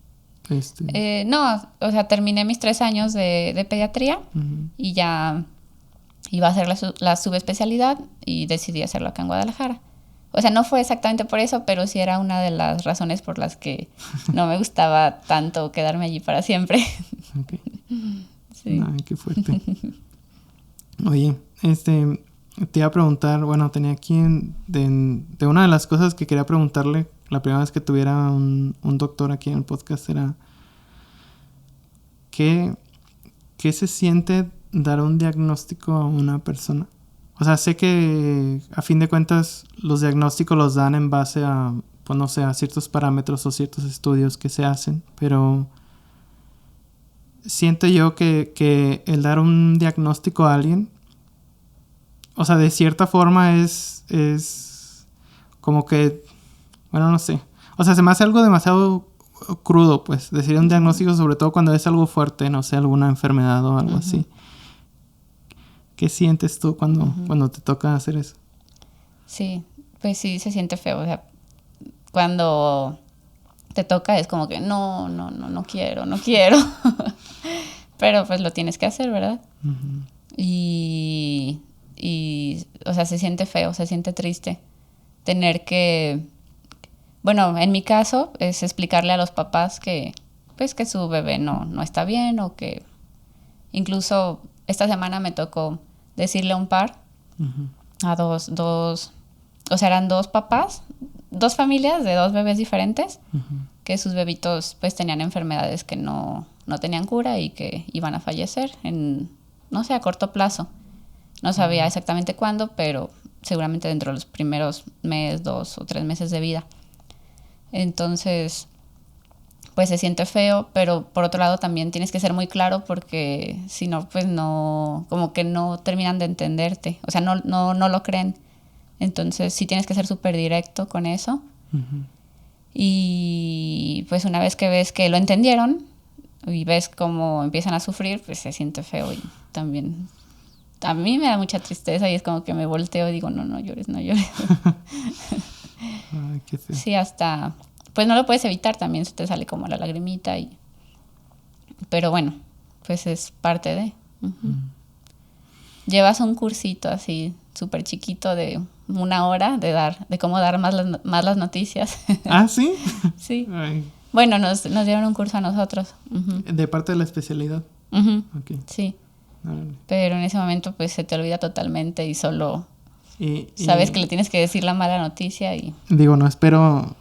No, o sea, terminé mis 3 años de pediatría, uh-huh, y ya iba a hacer la subespecialidad y decidí hacerlo acá en Guadalajara. O sea, no fue exactamente por eso, pero sí era una de las razones por las que no me gustaba tanto quedarme allí para siempre. Okay. Sí. Ay, qué fuerte. Oye, te iba a preguntar, bueno, tenía aquí de una de las cosas que quería preguntarle la primera vez que tuviera un doctor aquí en el podcast era ¿qué se siente dar un diagnóstico a una persona? O sea, sé que a fin de cuentas los diagnósticos los dan en base a, pues no sé, a ciertos parámetros o ciertos estudios que se hacen, pero siento yo que el dar un diagnóstico a alguien, o sea, de cierta forma es como que, bueno, no sé. O sea, se me hace algo demasiado crudo, pues, decir un diagnóstico, sobre todo cuando es algo fuerte, no sé, alguna enfermedad o algo así. ¿Qué sientes tú cuando te toca hacer eso? Sí, pues sí, se siente feo. O sea, cuando te toca es como que no quiero. Pero pues lo tienes que hacer, ¿verdad? Uh-huh. Y, o sea, se siente feo, se siente triste tener que... Bueno, en mi caso es explicarle a los papás que pues que su bebé no está bien o que incluso esta semana me tocó decirle a un par, uh-huh, a dos, o sea, eran dos papás, dos familias de dos bebés diferentes, uh-huh, que sus bebitos pues tenían enfermedades que no tenían cura y que iban a fallecer en, no sé, a corto plazo. No sabía uh-huh exactamente cuándo, pero seguramente dentro de los primeros 2 o 3 meses de vida. Entonces, pues se siente feo, pero por otro lado también tienes que ser muy claro porque si no, pues no, como que no terminan de entenderte, o sea, no lo creen. Entonces sí tienes que ser súper directo con eso. Uh-huh. Y pues una vez que ves que lo entendieron y ves cómo empiezan a sufrir, pues se siente feo y también a mí me da mucha tristeza y es como que me volteo y digo, no llores. Ay, qué feo. Sí, hasta... Pues no lo puedes evitar, también se te sale como la lagrimita pero bueno, pues es parte de... Uh-huh. Llevas un cursito así súper chiquito de 1 hora de cómo dar más las noticias. ¿Ah, sí? Sí. Ay. Bueno, nos dieron un curso a nosotros. Uh-huh. ¿De parte de la especialidad? Uh-huh. Okay. Sí. Pero en ese momento pues se te olvida totalmente y solo sabes que le tienes que decir la mala noticia y... Digo, no espero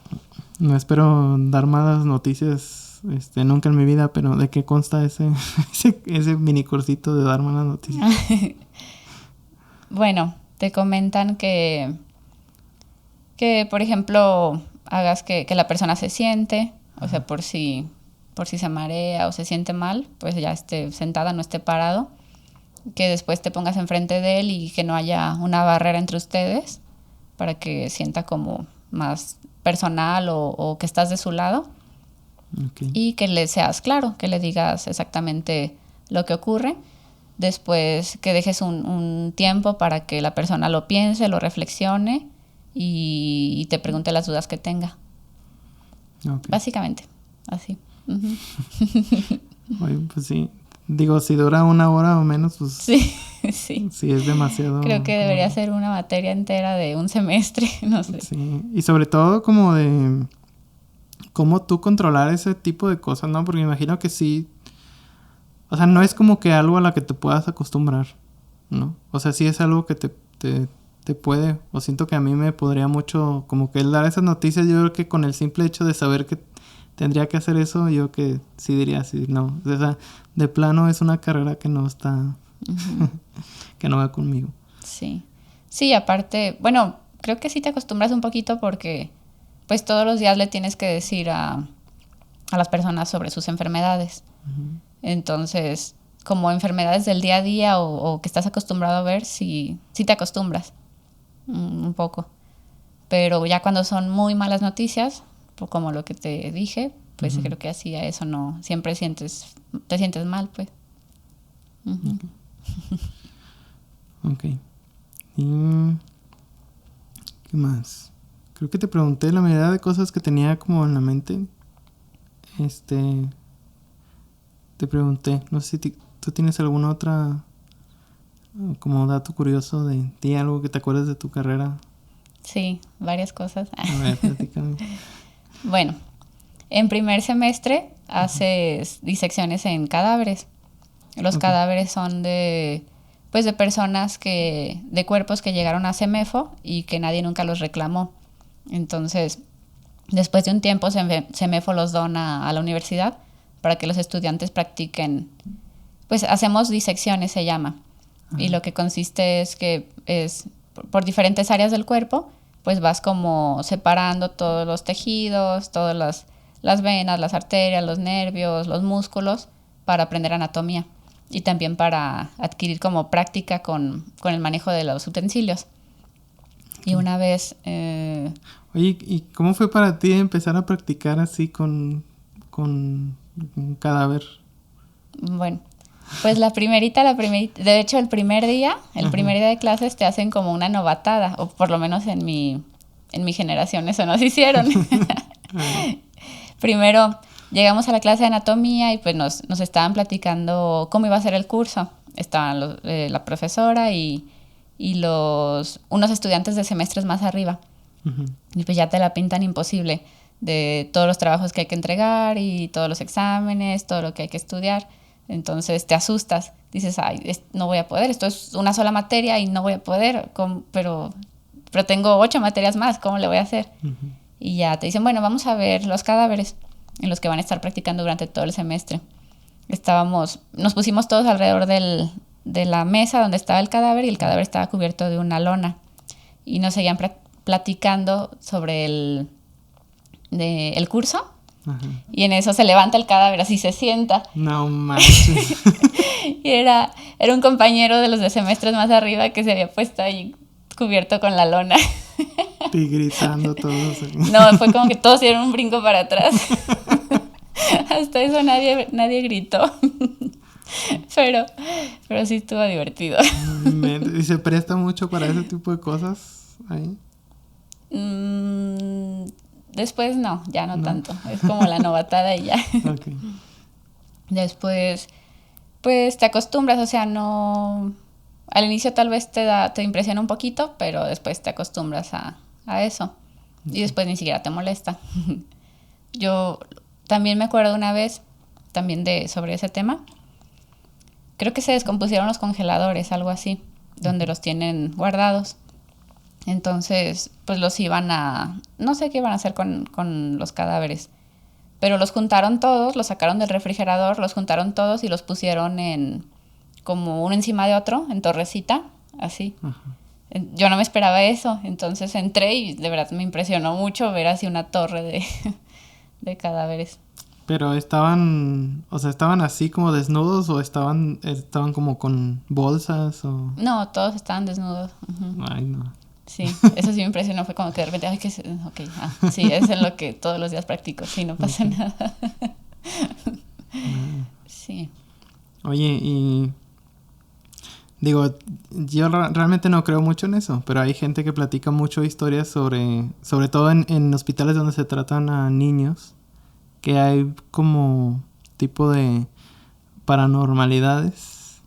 dar malas noticias nunca en mi vida, pero ¿de qué consta ese mini cursito de dar malas noticias? Bueno, te comentan que por ejemplo hagas que la persona se siente, o sea, por si se marea o se siente mal, pues ya esté sentada, no esté parado, que después te pongas enfrente de él y que no haya una barrera entre ustedes para que sienta como más personal o que estás de su lado. Okay. Y que le seas claro, que le digas exactamente lo que ocurre. Después que dejes un tiempo para que la persona lo piense, lo reflexione y te pregunte las dudas que tenga. Okay. Básicamente, así. Uh-huh. Oye, pues sí. Digo, si dura 1 hora o menos, pues... Sí. Sí, es demasiado. Creo que debería ser una materia entera de un semestre, no sé. Sí, y sobre todo como de... cómo tú controlar ese tipo de cosas, ¿no? Porque me imagino que sí... O sea, no es como que algo a la que te puedas acostumbrar, ¿no? O sea, sí es algo que te puede... O siento que a mí me podría mucho... Como que el dar esas noticias, yo creo que con el simple hecho de saber que tendría que hacer eso, yo que sí diría así, no. O sea, de plano es una carrera que no está... Uh-huh. que no va conmigo. Sí, aparte, bueno, creo que sí te acostumbras un poquito porque pues todos los días le tienes que decir a las personas sobre sus enfermedades. Uh-huh. Entonces, como enfermedades del día a día o que estás acostumbrado a ver, sí te acostumbras un poco. Pero ya cuando son muy malas noticias, pues como lo que te dije, pues uh-huh, creo que así a eso no, siempre te sientes mal, pues. Uh-huh. Okay. ¿Y qué más? Creo que te pregunté la mayoría de cosas que tenía como en la mente. Te pregunté, no sé si tú tienes alguna otra como dato curioso de ti, algo que te acuerdas de tu carrera. Sí, varias cosas. A ver, platícame. Bueno, en primer semestre haces disecciones en cadáveres. Los cadáveres son pues de personas de cuerpos que llegaron a CEMEFO y que nadie nunca los reclamó. Entonces, después de un tiempo, CEMEFO los dona a la universidad para que los estudiantes practiquen, pues hacemos disecciones, se llama. Ajá. Y lo que consiste es que es por diferentes áreas del cuerpo, pues vas como separando todos los tejidos, todas las venas, las arterias, los nervios, los músculos, para aprender anatomía y también para adquirir como práctica con el manejo de los utensilios. Y una vez... Oye, ¿y cómo fue para ti empezar a practicar así con un cadáver? Bueno, pues la primerita, de hecho el primer día de clases te hacen como una novatada, o por lo menos en mi generación eso nos hicieron. Primero llegamos a la clase de anatomía y pues nos estaban platicando cómo iba a ser el curso. Estaban la profesora y unos estudiantes de semestres más arriba. Uh-huh. Y pues ya te la pintan imposible de todos los trabajos que hay que entregar y todos los exámenes, todo lo que hay que estudiar. Entonces te asustas, dices, ay, no voy a poder, esto es una sola materia y no voy a poder, pero tengo 8 materias más, ¿cómo le voy a hacer? Uh-huh. Y ya te dicen, bueno, vamos a ver los cadáveres en los que van a estar practicando durante todo el semestre. Nos pusimos todos alrededor de la mesa donde estaba el cadáver y el cadáver estaba cubierto de una lona. Y nos seguían platicando sobre el curso. Ajá. Y en eso se levanta el cadáver, así se sienta. No manches. Y era un compañero de los de semestres más arriba que se había puesto ahí cubierto con la lona. Y gritando todos. No, fue como que todos dieron un brinco para atrás. Hasta eso nadie gritó. Pero sí estuvo divertido. ¿Y se presta mucho para ese tipo de cosas ahí? Después no tanto. Es como la novatada y ya. Okay. Después, pues te acostumbras, o sea, no... Al inicio tal vez te impresiona un poquito, pero después te acostumbras a eso. Okay. Y después ni siquiera te molesta. Yo también me acuerdo una vez, también sobre ese tema. Creo que se descompusieron los congeladores, algo así, donde los tienen guardados. Entonces, pues los iban a... No sé qué iban a hacer con los cadáveres. Pero los juntaron todos, los sacaron del refrigerador, los juntaron todos y los pusieron como uno encima de otro, en torrecita, así. Ajá. Yo no me esperaba eso, entonces entré y de verdad me impresionó mucho ver así una torre de cadáveres. Pero estaban así como desnudos o estaban como con bolsas o... No, todos estaban desnudos. Uh-huh. Ay, no. Sí, eso sí me impresionó, fue como que de repente, sí, es en lo que todos los días practico, sí, no pasa okay. Nada. Sí. Oye, y digo, yo realmente no creo mucho en eso, pero hay gente que platica mucho historias sobre todo en hospitales donde se tratan a niños, que hay como tipo de paranormalidades.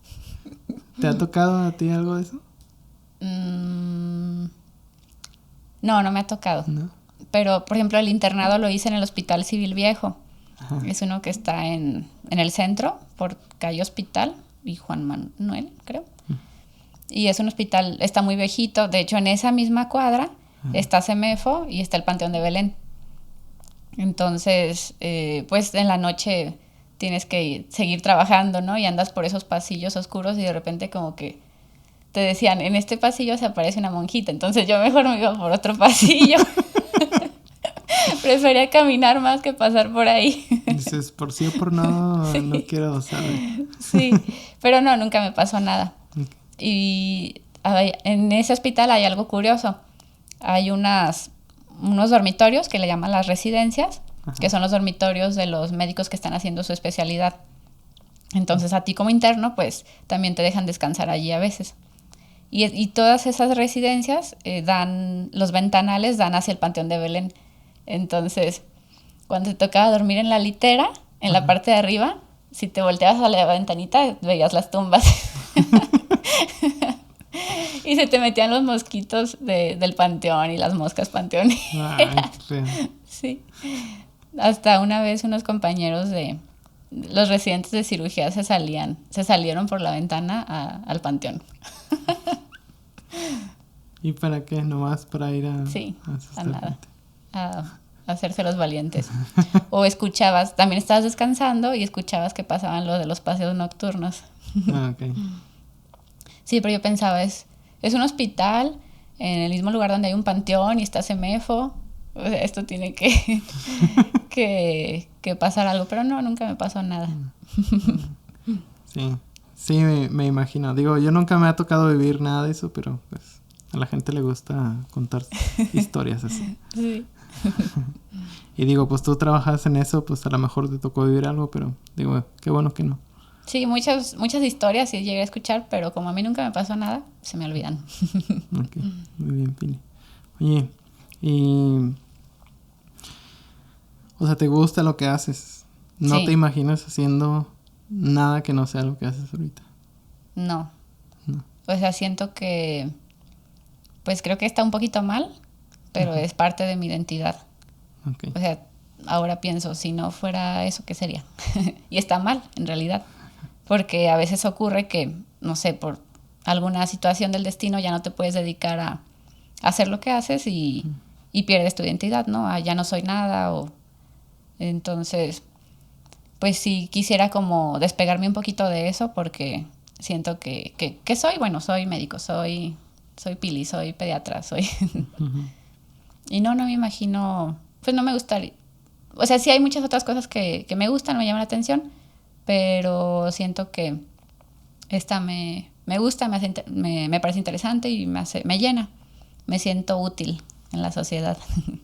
¿Te ha tocado a ti algo de eso? No me ha tocado. ¿No? Pero, por ejemplo, el internado lo hice en el Hospital Civil Viejo. Ajá. Es uno que está en el centro, por calle Hospital y Juan Manuel, creo. Y es un hospital, está muy viejito. De hecho, en esa misma cuadra está CEMEFO y está el Panteón de Belén. Entonces, pues en la noche tienes que seguir trabajando, ¿no? Y andas por esos pasillos oscuros y de repente como que te decían, en este pasillo se aparece una monjita. Entonces yo mejor me iba por otro pasillo. Prefería caminar más que pasar por ahí. Dices, por sí o por no, sí. No quiero saber. Sí, pero no, nunca me pasó nada. Okay. Y en ese hospital hay algo curioso. Hay unos dormitorios que le llaman las residencias, ajá, que son los dormitorios de los médicos que están haciendo su especialidad. Entonces a ti como interno, pues también te dejan descansar allí a veces. Y todas esas residencias los ventanales dan hacia el Panteón de Belén. Entonces, cuando te tocaba dormir en la litera, en la parte de arriba, si te volteabas a la ventanita, veías las tumbas. Y se te metían los mosquitos del panteón y las moscas panteoneras. Sí. Hasta una vez unos compañeros de los residentes de cirugía se salieron por la ventana al panteón. ¿Y para qué? Nomás para ir a a nada, a hacerse los valientes. O escuchabas, también estabas descansando y escuchabas que pasaban lo de los paseos nocturnos. Ok. Sí, pero yo pensaba, es un hospital en el mismo lugar donde hay un panteón y está Semefo. O sea, esto tiene que pasar algo, pero no, nunca me pasó nada. Sí, me imagino. Digo, yo nunca me ha tocado vivir nada de eso, pero pues a la gente le gusta contar historias así. Sí. Y digo, pues tú trabajas en eso, pues a lo mejor te tocó vivir algo, pero digo, qué bueno que no. Sí, muchas historias sí llegué a escuchar, pero como a mí nunca me pasó nada, se me olvidan. Ok, muy bien, Pili. Oye, y... O sea, ¿te gusta lo que haces? ¿No te imaginas haciendo nada que no sea lo que haces ahorita? No. O sea, siento que... Pues creo que está un poquito mal, pero es parte de mi identidad. Okay. O sea, ahora pienso, si no fuera eso, ¿qué sería? Y está mal, en realidad. Porque a veces ocurre que, no sé, por alguna situación del destino ya no te puedes dedicar a hacer lo que haces y pierdes tu identidad, ¿no? Ya no soy nada o... Entonces, pues sí quisiera como despegarme un poquito de eso porque siento que soy, bueno, soy médico, soy Pili, soy pediatra, soy... Y no me imagino, pues no me gustaría... O sea, sí hay muchas otras cosas que me gustan, me llaman la atención, pero siento que esta me gusta, me parece interesante y me llena. Me siento útil en la sociedad.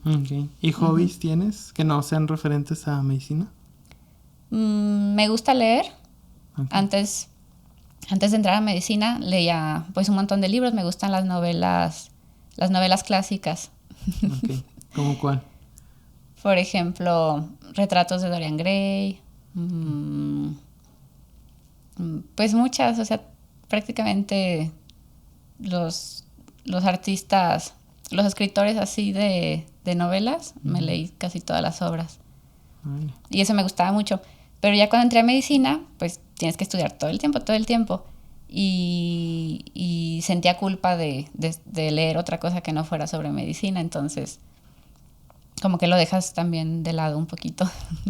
Okay. ¿Y hobbies tienes que no sean referentes a medicina? Me gusta leer. Okay. Antes de entrar a medicina leía pues un montón de libros. Me gustan las novelas clásicas. Okay. ¿Cómo cuál? Por ejemplo, Retratos de Dorian Gray. Pues muchas, o sea, prácticamente los artistas, los escritores así de novelas, me leí casi todas las obras. Ay. Y eso me gustaba mucho. Pero ya cuando entré a medicina, pues tienes que estudiar todo el tiempo. Y sentía culpa de leer otra cosa que no fuera sobre medicina, entonces como que lo dejas también de lado un poquito.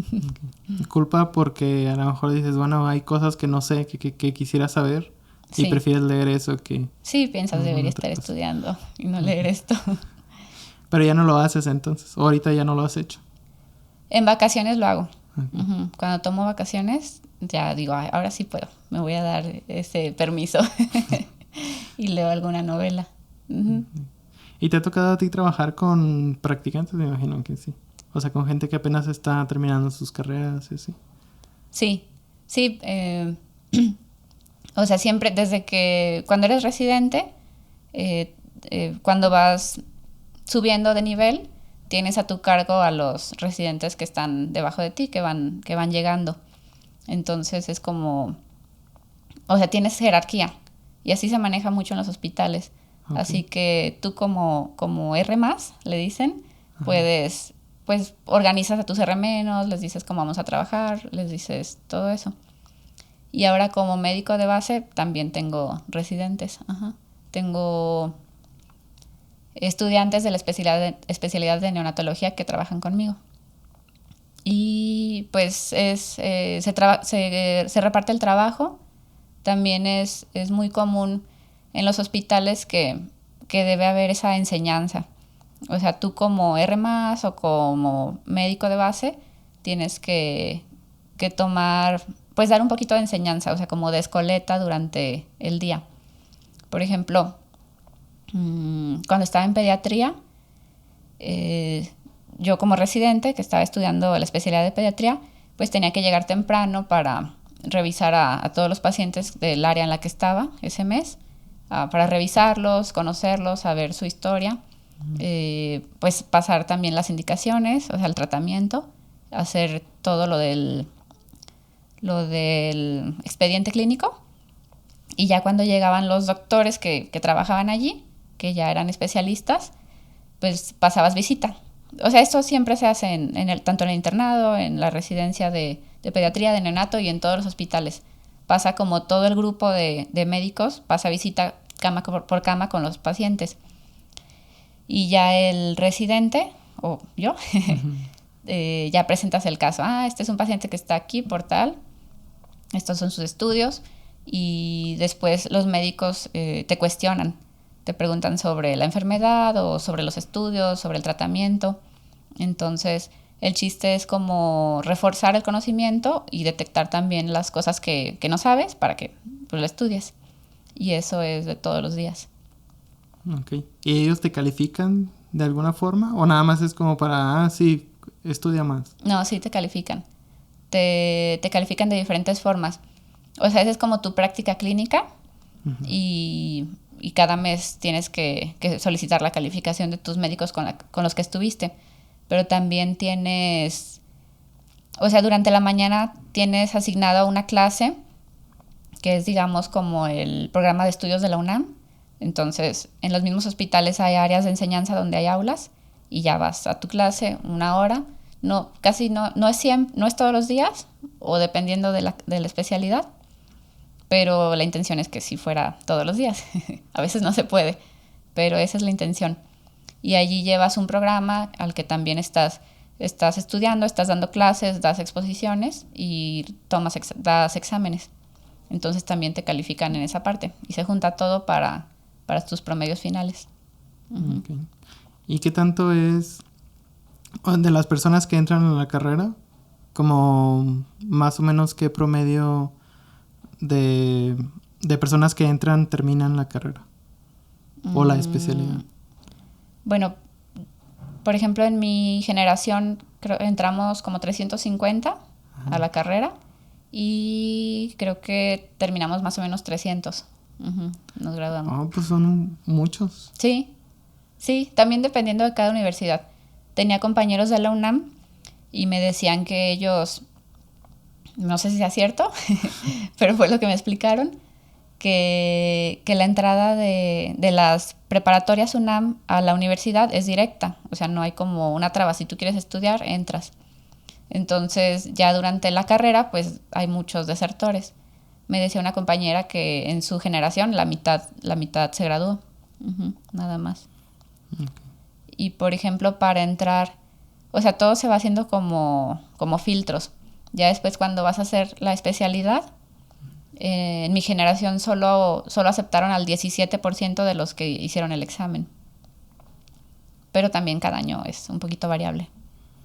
Okay. Culpa porque a lo mejor dices, bueno, hay cosas que no sé, que quisiera saber y prefieres leer eso que... Sí, piensas, debería estar estudiando y no leer esto. Pero ya no lo haces entonces, o ahorita ya no lo has hecho. En vacaciones lo hago. Okay. Cuando tomo vacaciones, ya digo, ay, ahora sí puedo, me voy a dar ese permiso y leo alguna novela. ¿Y te ha tocado a ti trabajar con practicantes? Me imagino que sí. O sea, con gente que apenas está terminando sus carreras y así. Sí. O sea, siempre, desde que cuando eres residente, cuando vas subiendo de nivel, tienes a tu cargo a los residentes que están debajo de ti, que van llegando. Entonces es como, o sea, tienes jerarquía y así se maneja mucho en los hospitales. Okay. Así que tú como R+, le dicen, puedes, pues organizas a tus R-, les dices cómo vamos a trabajar, les dices todo eso. Y ahora como médico de base también tengo residentes. Tengo estudiantes de la especialidad de neonatología que trabajan conmigo. Y pues se reparte el trabajo. También es muy común en los hospitales que debe haber esa enseñanza. O sea, tú como R+ o como médico de base tienes que tomar, pues dar un poquito de enseñanza, o sea, como de escoleta durante el día. Por ejemplo, cuando estaba en pediatría, yo como residente que estaba estudiando la especialidad de pediatría, pues tenía que llegar temprano para revisar a todos los pacientes del área en la que estaba ese mes, para revisarlos, conocerlos, saber su historia, pues pasar también las indicaciones, o sea, el tratamiento, hacer todo lo del expediente clínico. Y ya cuando llegaban los doctores que trabajaban allí, que ya eran especialistas, pues pasabas visita. O sea, esto siempre se hace tanto en el internado, en la residencia de de pediatría, de neonato y en todos los hospitales. Pasa como todo el grupo de médicos, pasa visita cama por cama con los pacientes. Y ya el residente, o yo, ya presentas el caso. Este es un paciente que está aquí por tal, estos son sus estudios, y después los médicos te cuestionan, te preguntan sobre la enfermedad o sobre los estudios, sobre el tratamiento. Entonces, el chiste es como reforzar el conocimiento y detectar también las cosas que no sabes para que pues, lo estudies. Y eso es de todos los días. Ok. ¿Y ellos te califican de alguna forma? ¿O nada más es como para, sí, estudia más? No, sí te califican. Te califican de diferentes formas. O sea, esa es como tu práctica clínica. Uh-huh. Y cada mes tienes que solicitar la calificación de tus médicos con los que estuviste. Pero también tienes, o sea, durante la mañana tienes asignada una clase que es, digamos, como el programa de estudios de la UNAM. Entonces, en los mismos hospitales hay áreas de enseñanza donde hay aulas y ya vas a tu clase 1 hora. No, casi no es todos los días o dependiendo de la especialidad, pero la intención es que sí fuera todos los días. A veces no se puede, pero esa es la intención. Y allí llevas un programa al que también estás estudiando, estás dando clases, das exposiciones y das exámenes. Entonces también te califican en esa parte y se junta todo para tus promedios finales. Uh-huh. Okay. ¿Y qué tanto es de las personas que entran a la carrera? Como más o menos qué promedio de personas que entran terminan la carrera o la especialidad. Bueno, por ejemplo, en mi generación entramos como 350 Ajá. a la carrera y creo que terminamos más o menos 300. Uh-huh. Nos graduamos. Pues son muchos. Sí, también dependiendo de cada universidad. Tenía compañeros de la UNAM y me decían que ellos, no sé si sea cierto, pero fue lo que me explicaron, que la entrada de las preparatorias UNAM a la universidad es directa, o sea, no hay como una traba, si tú quieres estudiar, entras. Entonces, ya durante la carrera, pues hay muchos desertores. Me decía una compañera que en su generación la mitad se graduó, uh-huh, nada más. Okay. Y, por ejemplo, para entrar, o sea, todo se va haciendo como filtros. Ya después, cuando vas a hacer la especialidad, en mi generación solo aceptaron al 17% de los que hicieron el examen. Pero también cada año es un poquito variable.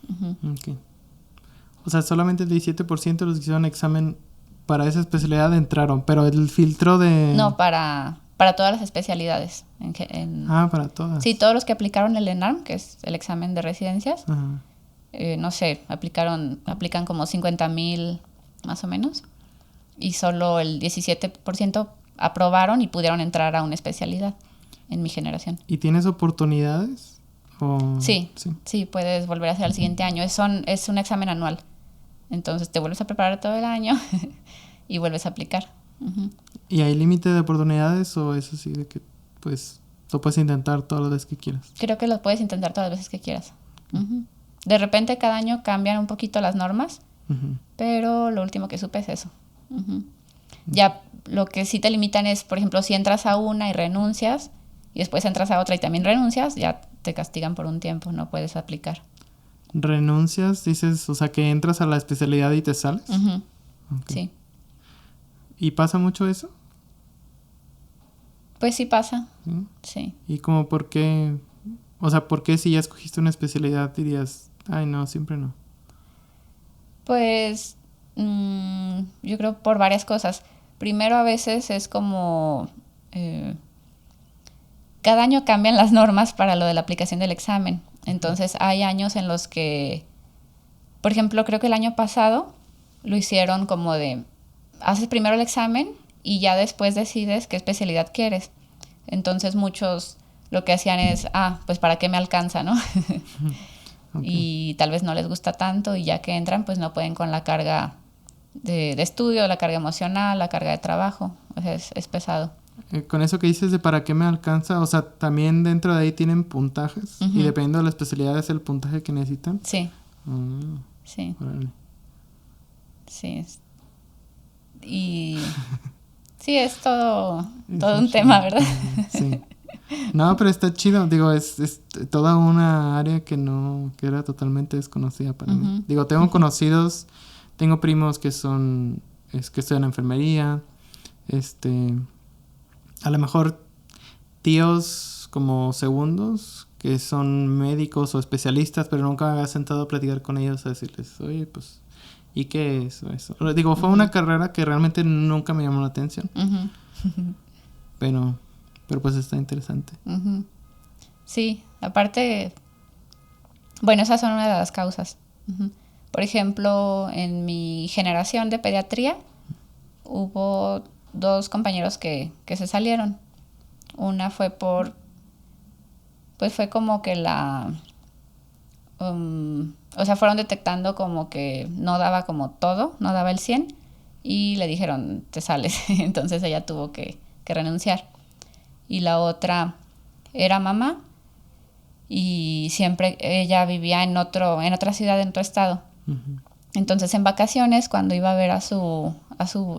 Uh-huh. Okay. O sea, solamente el 17% de los que hicieron examen para esa especialidad entraron, pero el filtro de... No, para todas las especialidades. Para todas. Sí, todos los que aplicaron el ENARM, que es el examen de residencias, no sé, aplican como 50,000 más o menos. Y solo el 17% aprobaron y pudieron entrar a una especialidad en mi generación. ¿Y tienes oportunidades? Sí, puedes volver a hacer el siguiente año. Es un examen anual. Entonces te vuelves a preparar todo el año y vuelves a aplicar. Uh-huh. ¿Y hay límite de oportunidades o es así de que pues lo puedes intentar todas las veces que quieras? Creo que lo puedes intentar todas las veces que quieras. Uh-huh. De repente cada año cambian un poquito las normas, uh-huh. pero lo último que supe es eso. Uh-huh. Ya lo que sí te limitan es, por ejemplo, si entras a una y renuncias y después entras a otra y también renuncias, ya te castigan por un tiempo, no puedes aplicar. ¿Renuncias? Dices, o sea, que entras a la especialidad y te sales. Uh-huh. Okay. Sí. ¿Y pasa mucho eso? Pues sí pasa. Sí. ¿Y como por qué? O sea, ¿por qué si ya escogiste una especialidad dirías, ay no, siempre no? Pues yo creo por varias cosas. Primero, a veces es como cada año cambian las normas para lo de la aplicación del examen. Entonces hay años en los que, por ejemplo, creo que el año pasado lo hicieron como de, haces primero el examen y ya después decides qué especialidad quieres. Entonces muchos lo que hacían es, pues ¿para qué me alcanza, no? Okay. Y tal vez no les gusta tanto y ya que entran pues no pueden con la carga de estudio, la carga emocional, la carga de trabajo. O sea, es pesado. Con eso que dices de para qué me alcanza, o sea, también dentro de ahí tienen puntajes, uh-huh. Y dependiendo de la especialidad es el puntaje que necesitan. Sí. Sí. Vale. Sí. Y sí, es todo un tema, ¿verdad? Sí. No, pero está chido. Digo, es toda una área que era totalmente desconocida para mí. Digo, tengo conocidos, tengo primos que que estudian enfermería, a lo mejor tíos como segundos que son médicos o especialistas, pero nunca me había sentado a platicar con ellos a decirles, oye, pues, ¿y qué es eso? Digo, fue una carrera que realmente nunca me llamó la atención. Pero pues está interesante. Sí, aparte, bueno, esas son una de las causas. Por ejemplo, en mi generación de pediatría hubo 2 compañeros que se salieron. Una fue pues fue como que o sea, fueron detectando como que no daba como todo, no daba el 100 y le dijeron, te sales. Entonces ella tuvo que renunciar. Y la otra era mamá y siempre ella vivía en otra ciudad, en otro estado. Entonces en vacaciones, cuando iba a ver a su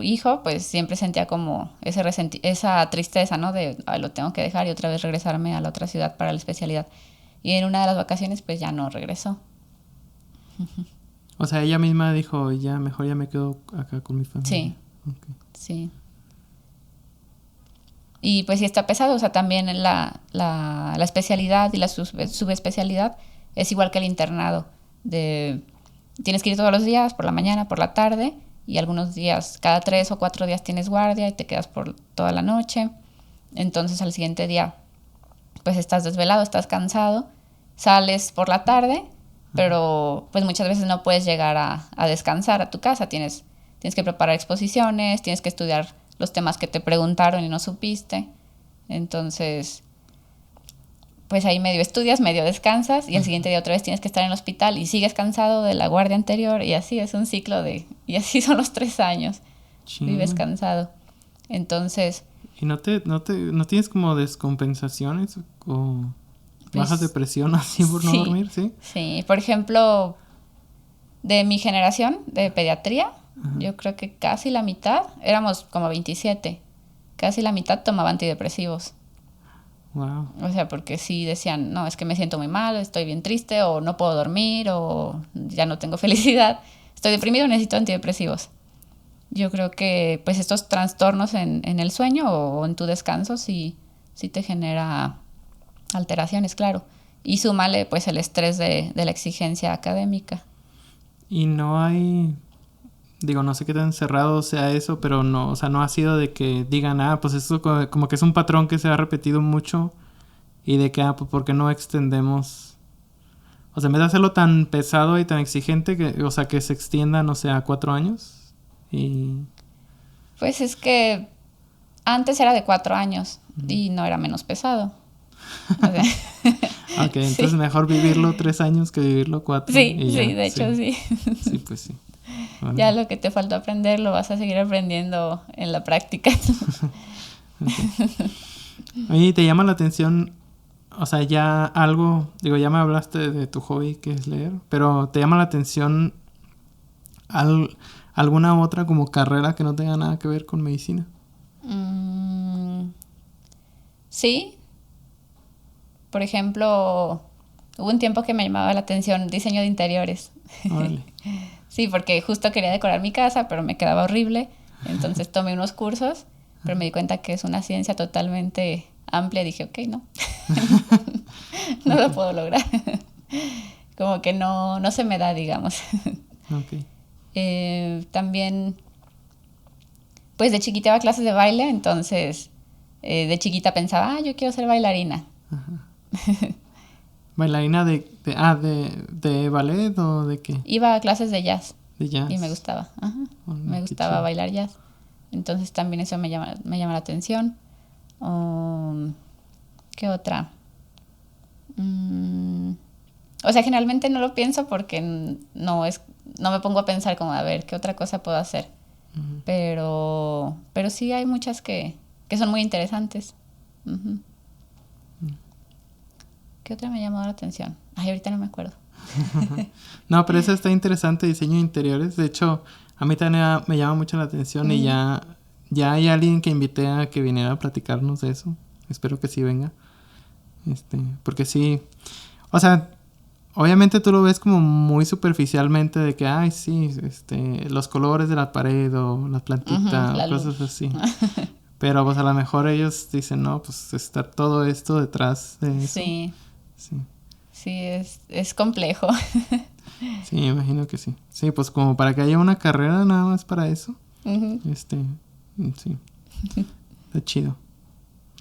hijo, pues siempre sentía como esa tristeza, ¿no? De, lo tengo que dejar y otra vez regresarme a la otra ciudad para la especialidad. Y en una de las vacaciones, pues ya no regresó. O sea, ella misma dijo, mejor ya me quedo acá con mi familia. Sí, sí. Y pues sí está pesado, o sea, también la especialidad y la subespecialidad es igual que el internado. Tienes que ir todos los días, por la mañana, por la tarde, y algunos días, cada 3 o 4 días tienes guardia y te quedas por toda la noche. Entonces al siguiente día, pues estás desvelado, estás cansado, sales por la tarde, pero pues muchas veces no puedes llegar a descansar a tu casa. Tienes que preparar exposiciones, tienes que estudiar los temas que te preguntaron y no supiste. Entonces, pues ahí medio estudias, medio descansas y el siguiente día otra vez tienes que estar en el hospital y sigues cansado de la guardia anterior y así es un ciclo y así son los 3 años. Vives cansado. Entonces... ¿Y no tienes como descompensaciones o bajas de presión así por no dormir? Sí, por ejemplo, de mi generación de pediatría, yo creo que casi la mitad, éramos como 27, casi la mitad tomaba antidepresivos. Wow. O sea, porque sí decían, no, es que me siento muy mal, estoy bien triste, o no puedo dormir, o ya no tengo felicidad, estoy deprimido, necesito antidepresivos. Yo creo que pues estos trastornos en el sueño o en tu descanso sí te genera alteraciones, claro. Y súmale pues el estrés de la exigencia académica. Y no hay, digo, no sé qué tan cerrado sea eso, pero no, o sea, no ha sido de que digan, pues eso como que es un patrón que se ha repetido mucho y de que, pues ¿por qué no extendemos? O sea, en vez de hacerlo tan pesado y tan exigente, o sea, que se extienda, no sé, a 4 años. Pues es que antes era de 4 años y no era menos pesado. O sea, ok, entonces mejor vivirlo 3 años que vivirlo 4. Sí, de hecho sí. Sí, pues sí. Bueno. Ya lo que te faltó aprender lo vas a seguir aprendiendo en la práctica. Oye, ¿te llama la atención? O sea, ya algo, digo, ya me hablaste de tu hobby que es leer, pero ¿te llama la atención alguna otra como carrera que no tenga nada que ver con medicina? Sí. Por ejemplo, hubo un tiempo que me llamaba la atención diseño de interiores. Órale. Sí, porque justo quería decorar mi casa, pero me quedaba horrible. Entonces tomé unos cursos, pero me di cuenta que es una ciencia totalmente amplia. Dije, ok, no. No lo puedo lograr. Como que no se me da, digamos. Ok. También, pues de chiquita iba a clases de baile, entonces de chiquita pensaba, yo quiero ser bailarina. Ajá. ¿Bailarina de ballet o de qué? Iba a clases de jazz. De jazz. Y me gustaba. Ajá. Me gustaba bailar jazz. Entonces también eso me llama la atención. ¿Qué otra? O sea, generalmente no lo pienso porque no me pongo a pensar como, a ver, ¿qué otra cosa puedo hacer? Uh-huh. Pero sí hay muchas que son muy interesantes. Uh-huh. ¿Qué otra me ha llamado la atención? Ay, ahorita no me acuerdo. No, pero esa está interesante, diseño de interiores. De hecho, A mí también me llama mucho la atención y ya hay alguien que invité a que viniera a platicarnos de eso. Espero que sí venga. Porque sí, o sea, obviamente tú lo ves como muy superficialmente de que, ay, sí, los colores de la pared o las plantitas o cosas así. Pero pues a lo mejor ellos dicen, no, pues está todo esto detrás de eso. Sí. Sí, es complejo. Sí, imagino que sí. Sí, pues como para que haya una carrera nada más para eso. Sí. Está chido.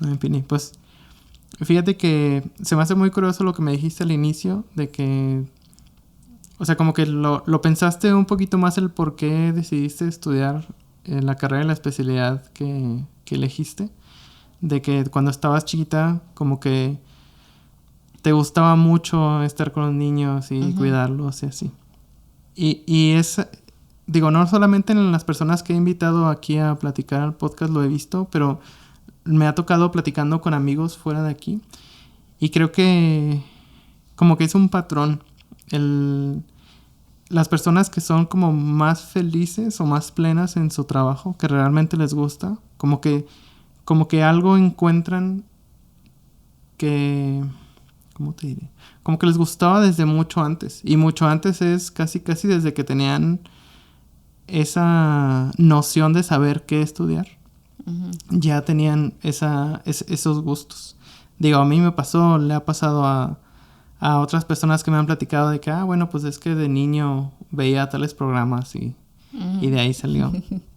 En fin, pues fíjate que se me hace muy curioso lo que me dijiste al inicio de que, o sea, como que lo pensaste un poquito más el por qué decidiste estudiar la carrera y la especialidad que elegiste, de que cuando estabas chiquita como que te gustaba mucho estar con los niños y cuidarlos y así. Y es, digo, no solamente en las personas que he invitado aquí a platicar al podcast lo he visto, pero me ha tocado platicando con amigos fuera de aquí. Y creo que como que es un patrón. Las personas que son como más felices o más plenas en su trabajo, que realmente les gusta, como que algo encuentran que... ¿Cómo te diré? Como que les gustaba desde mucho antes. Y mucho antes es casi desde que tenían esa noción de saber qué estudiar. Ya tenían esos gustos. Digo, a mí me pasó, le ha pasado a otras personas que me han platicado de que, bueno, pues es que de niño veía tales programas y de ahí salió.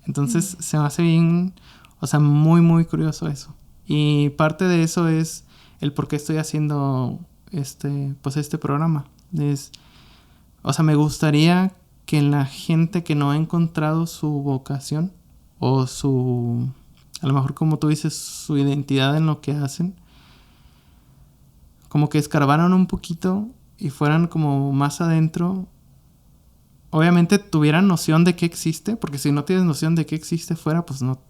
Entonces se me hace bien, o sea, muy, muy curioso eso. Y parte de eso es el por qué estoy haciendo este programa. O sea, me gustaría que la gente que no ha encontrado su vocación o a lo mejor como tú dices, su identidad en lo que hacen, como que escarbaran un poquito y fueran como más adentro. Obviamente tuvieran noción de qué existe, porque si no tienes noción de qué existe fuera, pues no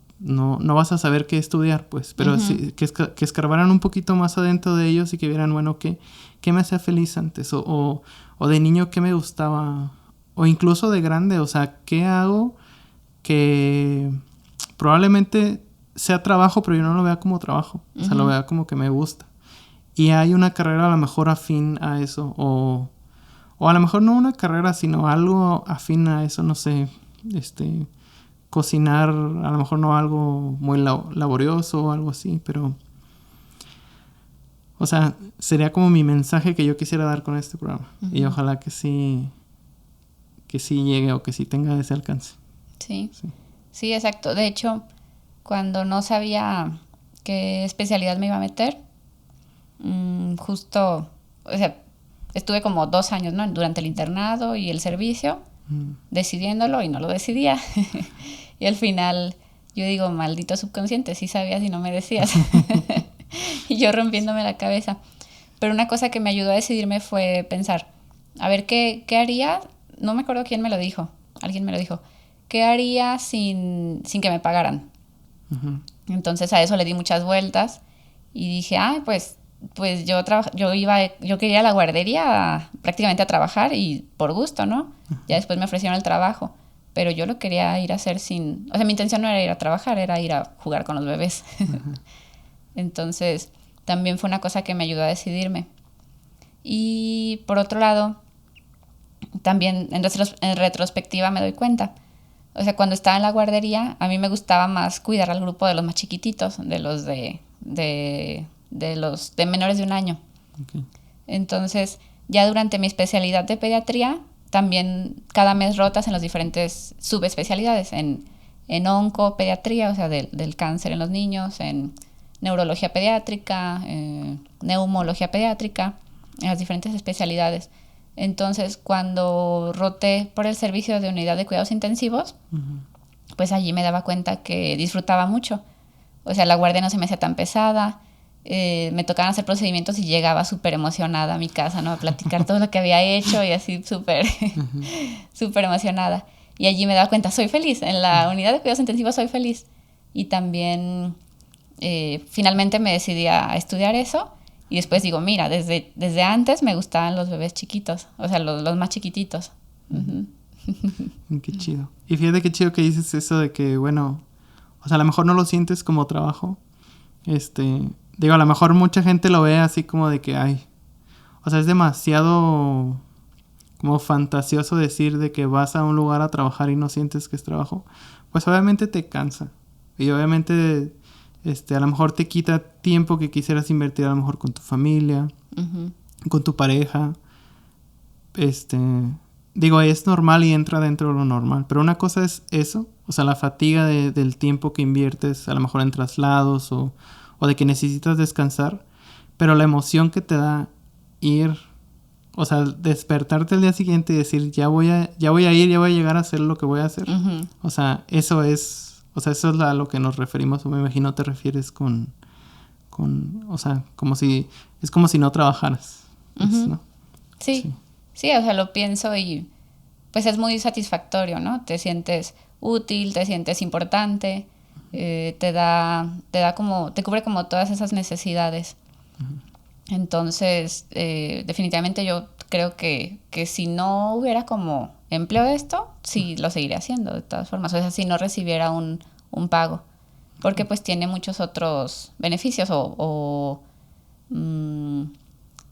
vas a saber qué estudiar, pues. Pero sí, que escarbaran un poquito más adentro de ellos y que vieran, bueno, ¿qué me hacía feliz antes? O de niño, ¿qué me gustaba? O incluso de grande, o sea, ¿qué hago que probablemente sea trabajo, pero yo no lo vea como trabajo? O sea, lo vea como que me gusta. Y hay una carrera a lo mejor afín a eso, o a lo mejor no una carrera, sino algo afín a eso, no sé, cocinar, a lo mejor no algo muy laborioso o algo así, pero, o sea, sería como mi mensaje que yo quisiera dar con este programa. Y ojalá que sí llegue o que sí tenga ese alcance. Sí, exacto. De hecho, cuando no sabía qué especialidad me iba a meter, justo, o sea, estuve como 2 años, ¿no? Durante el internado y el servicio, decidiéndolo y no lo decidía. Y al final yo digo, maldito subconsciente, sí sabías y no me decías. Y yo rompiéndome la cabeza. Pero una cosa que me ayudó a decidirme fue pensar, a ver, ¿qué haría? No me acuerdo quién me lo dijo, alguien me lo dijo. ¿Qué haría sin que me pagaran? Entonces a eso le di muchas vueltas y dije, pues yo quería ir a la guardería prácticamente a trabajar y por gusto, ¿no? Ya después me ofrecieron el trabajo, pero yo lo quería ir a hacer o sea, mi intención no era ir a trabajar, era ir a jugar con los bebés. Entonces, también fue una cosa que me ayudó a decidirme. Y por otro lado, también en retrospectiva me doy cuenta. O sea, cuando estaba en la guardería, a mí me gustaba más cuidar al grupo de los más chiquititos, de los de menores de 1 año. Entonces, ya durante mi especialidad de pediatría, también cada mes rotas en las diferentes subespecialidades, en oncopediatría, o sea, del cáncer en los niños, en neurología pediátrica, neumología pediátrica, en las diferentes especialidades. Entonces, cuando roté por el servicio de unidad de cuidados intensivos, pues allí me daba cuenta que disfrutaba mucho. O sea, la guardia no se me hacía tan pesada, me tocaban hacer procedimientos y llegaba súper emocionada a mi casa, ¿no? A platicar todo lo que había hecho y así súper emocionada. Y allí me daba cuenta, soy feliz, en la unidad de cuidados intensivos soy feliz. Y también finalmente me decidí a estudiar eso. Y después digo, mira, desde antes me gustaban los bebés chiquitos, o sea, los más chiquititos. Qué chido. Y fíjate qué chido que dices eso de que, bueno, o sea, a lo mejor no lo sientes como trabajo. Digo, a lo mejor mucha gente lo ve así como de que, ay, o sea, es demasiado como fantasioso decir de que vas a un lugar a trabajar y no sientes que es trabajo. Pues obviamente te cansa. Y obviamente, a lo mejor te quita tiempo que quisieras invertir a lo mejor con tu familia, con tu pareja. Digo, es normal y entra dentro de lo normal. Pero una cosa es eso, o sea, la fatiga del tiempo que inviertes, a lo mejor en traslados o de que necesitas descansar. Pero la emoción que te da ir, o sea, despertarte el día siguiente y decir, ya voy a ir, ya voy a llegar a hacer lo que voy a hacer. O sea, eso es a lo que nos referimos, o me imagino te refieres con o sea, es como si no trabajaras. Pues, ¿no? Sí, o sea, lo pienso y pues es muy satisfactorio, ¿no? Te sientes útil, te sientes importante, te da como, te cubre como todas esas necesidades. Entonces, definitivamente yo creo que si no hubiera como empleo de esto, sí lo seguiría haciendo de todas formas. O sea, si no recibiera un pago. Porque pues tiene muchos otros beneficios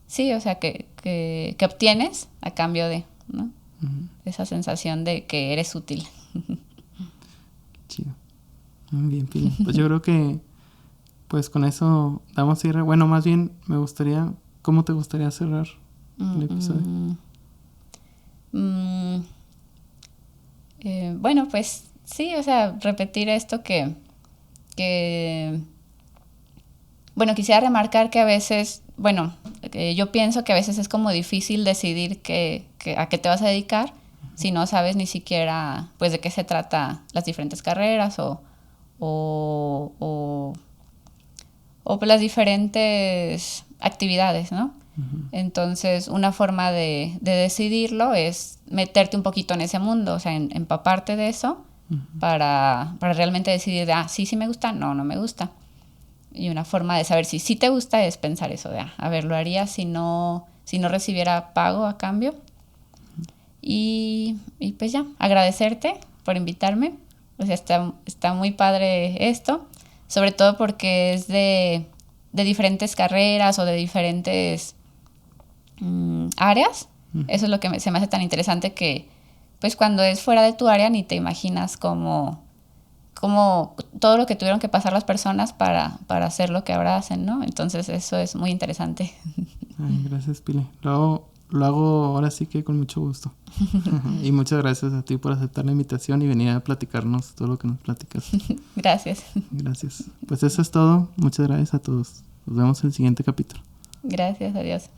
sí, o sea, que obtienes a cambio de, ¿no? Esa sensación de que eres útil. Chido. Muy bien, Pili. Pues yo creo que pues con eso damos cierre. Bueno, más bien me gustaría, ¿cómo te gustaría cerrar el episodio? Bueno, pues sí, o sea, repetir esto que bueno, quisiera remarcar que a veces, bueno, yo pienso que a veces es como difícil decidir a qué te vas a dedicar si no sabes ni siquiera pues de qué se trata las diferentes carreras o las diferentes actividades, ¿no? Entonces, una forma de decidirlo es meterte un poquito en ese mundo, o sea, empaparte de eso para realmente decidir de, sí me gusta, no me gusta. Y una forma de saber si sí te gusta es pensar eso de, a ver, lo haría si no recibiera pago a cambio. Y pues ya, agradecerte por invitarme. O sea, está muy padre esto, sobre todo porque es de diferentes carreras o de diferentes áreas. Eso es lo que se me hace tan interesante, que pues cuando es fuera de tu área ni te imaginas como todo lo que tuvieron que pasar las personas para hacer lo que ahora hacen, ¿no? Entonces eso es muy interesante. Ay, gracias, Pili. Lo hago ahora sí que con mucho gusto. Y muchas gracias a ti por aceptar la invitación y venir a platicarnos todo lo que nos platicas. Gracias. Gracias. Pues eso es todo. Muchas gracias a todos. Nos vemos en el siguiente capítulo. Gracias, adiós.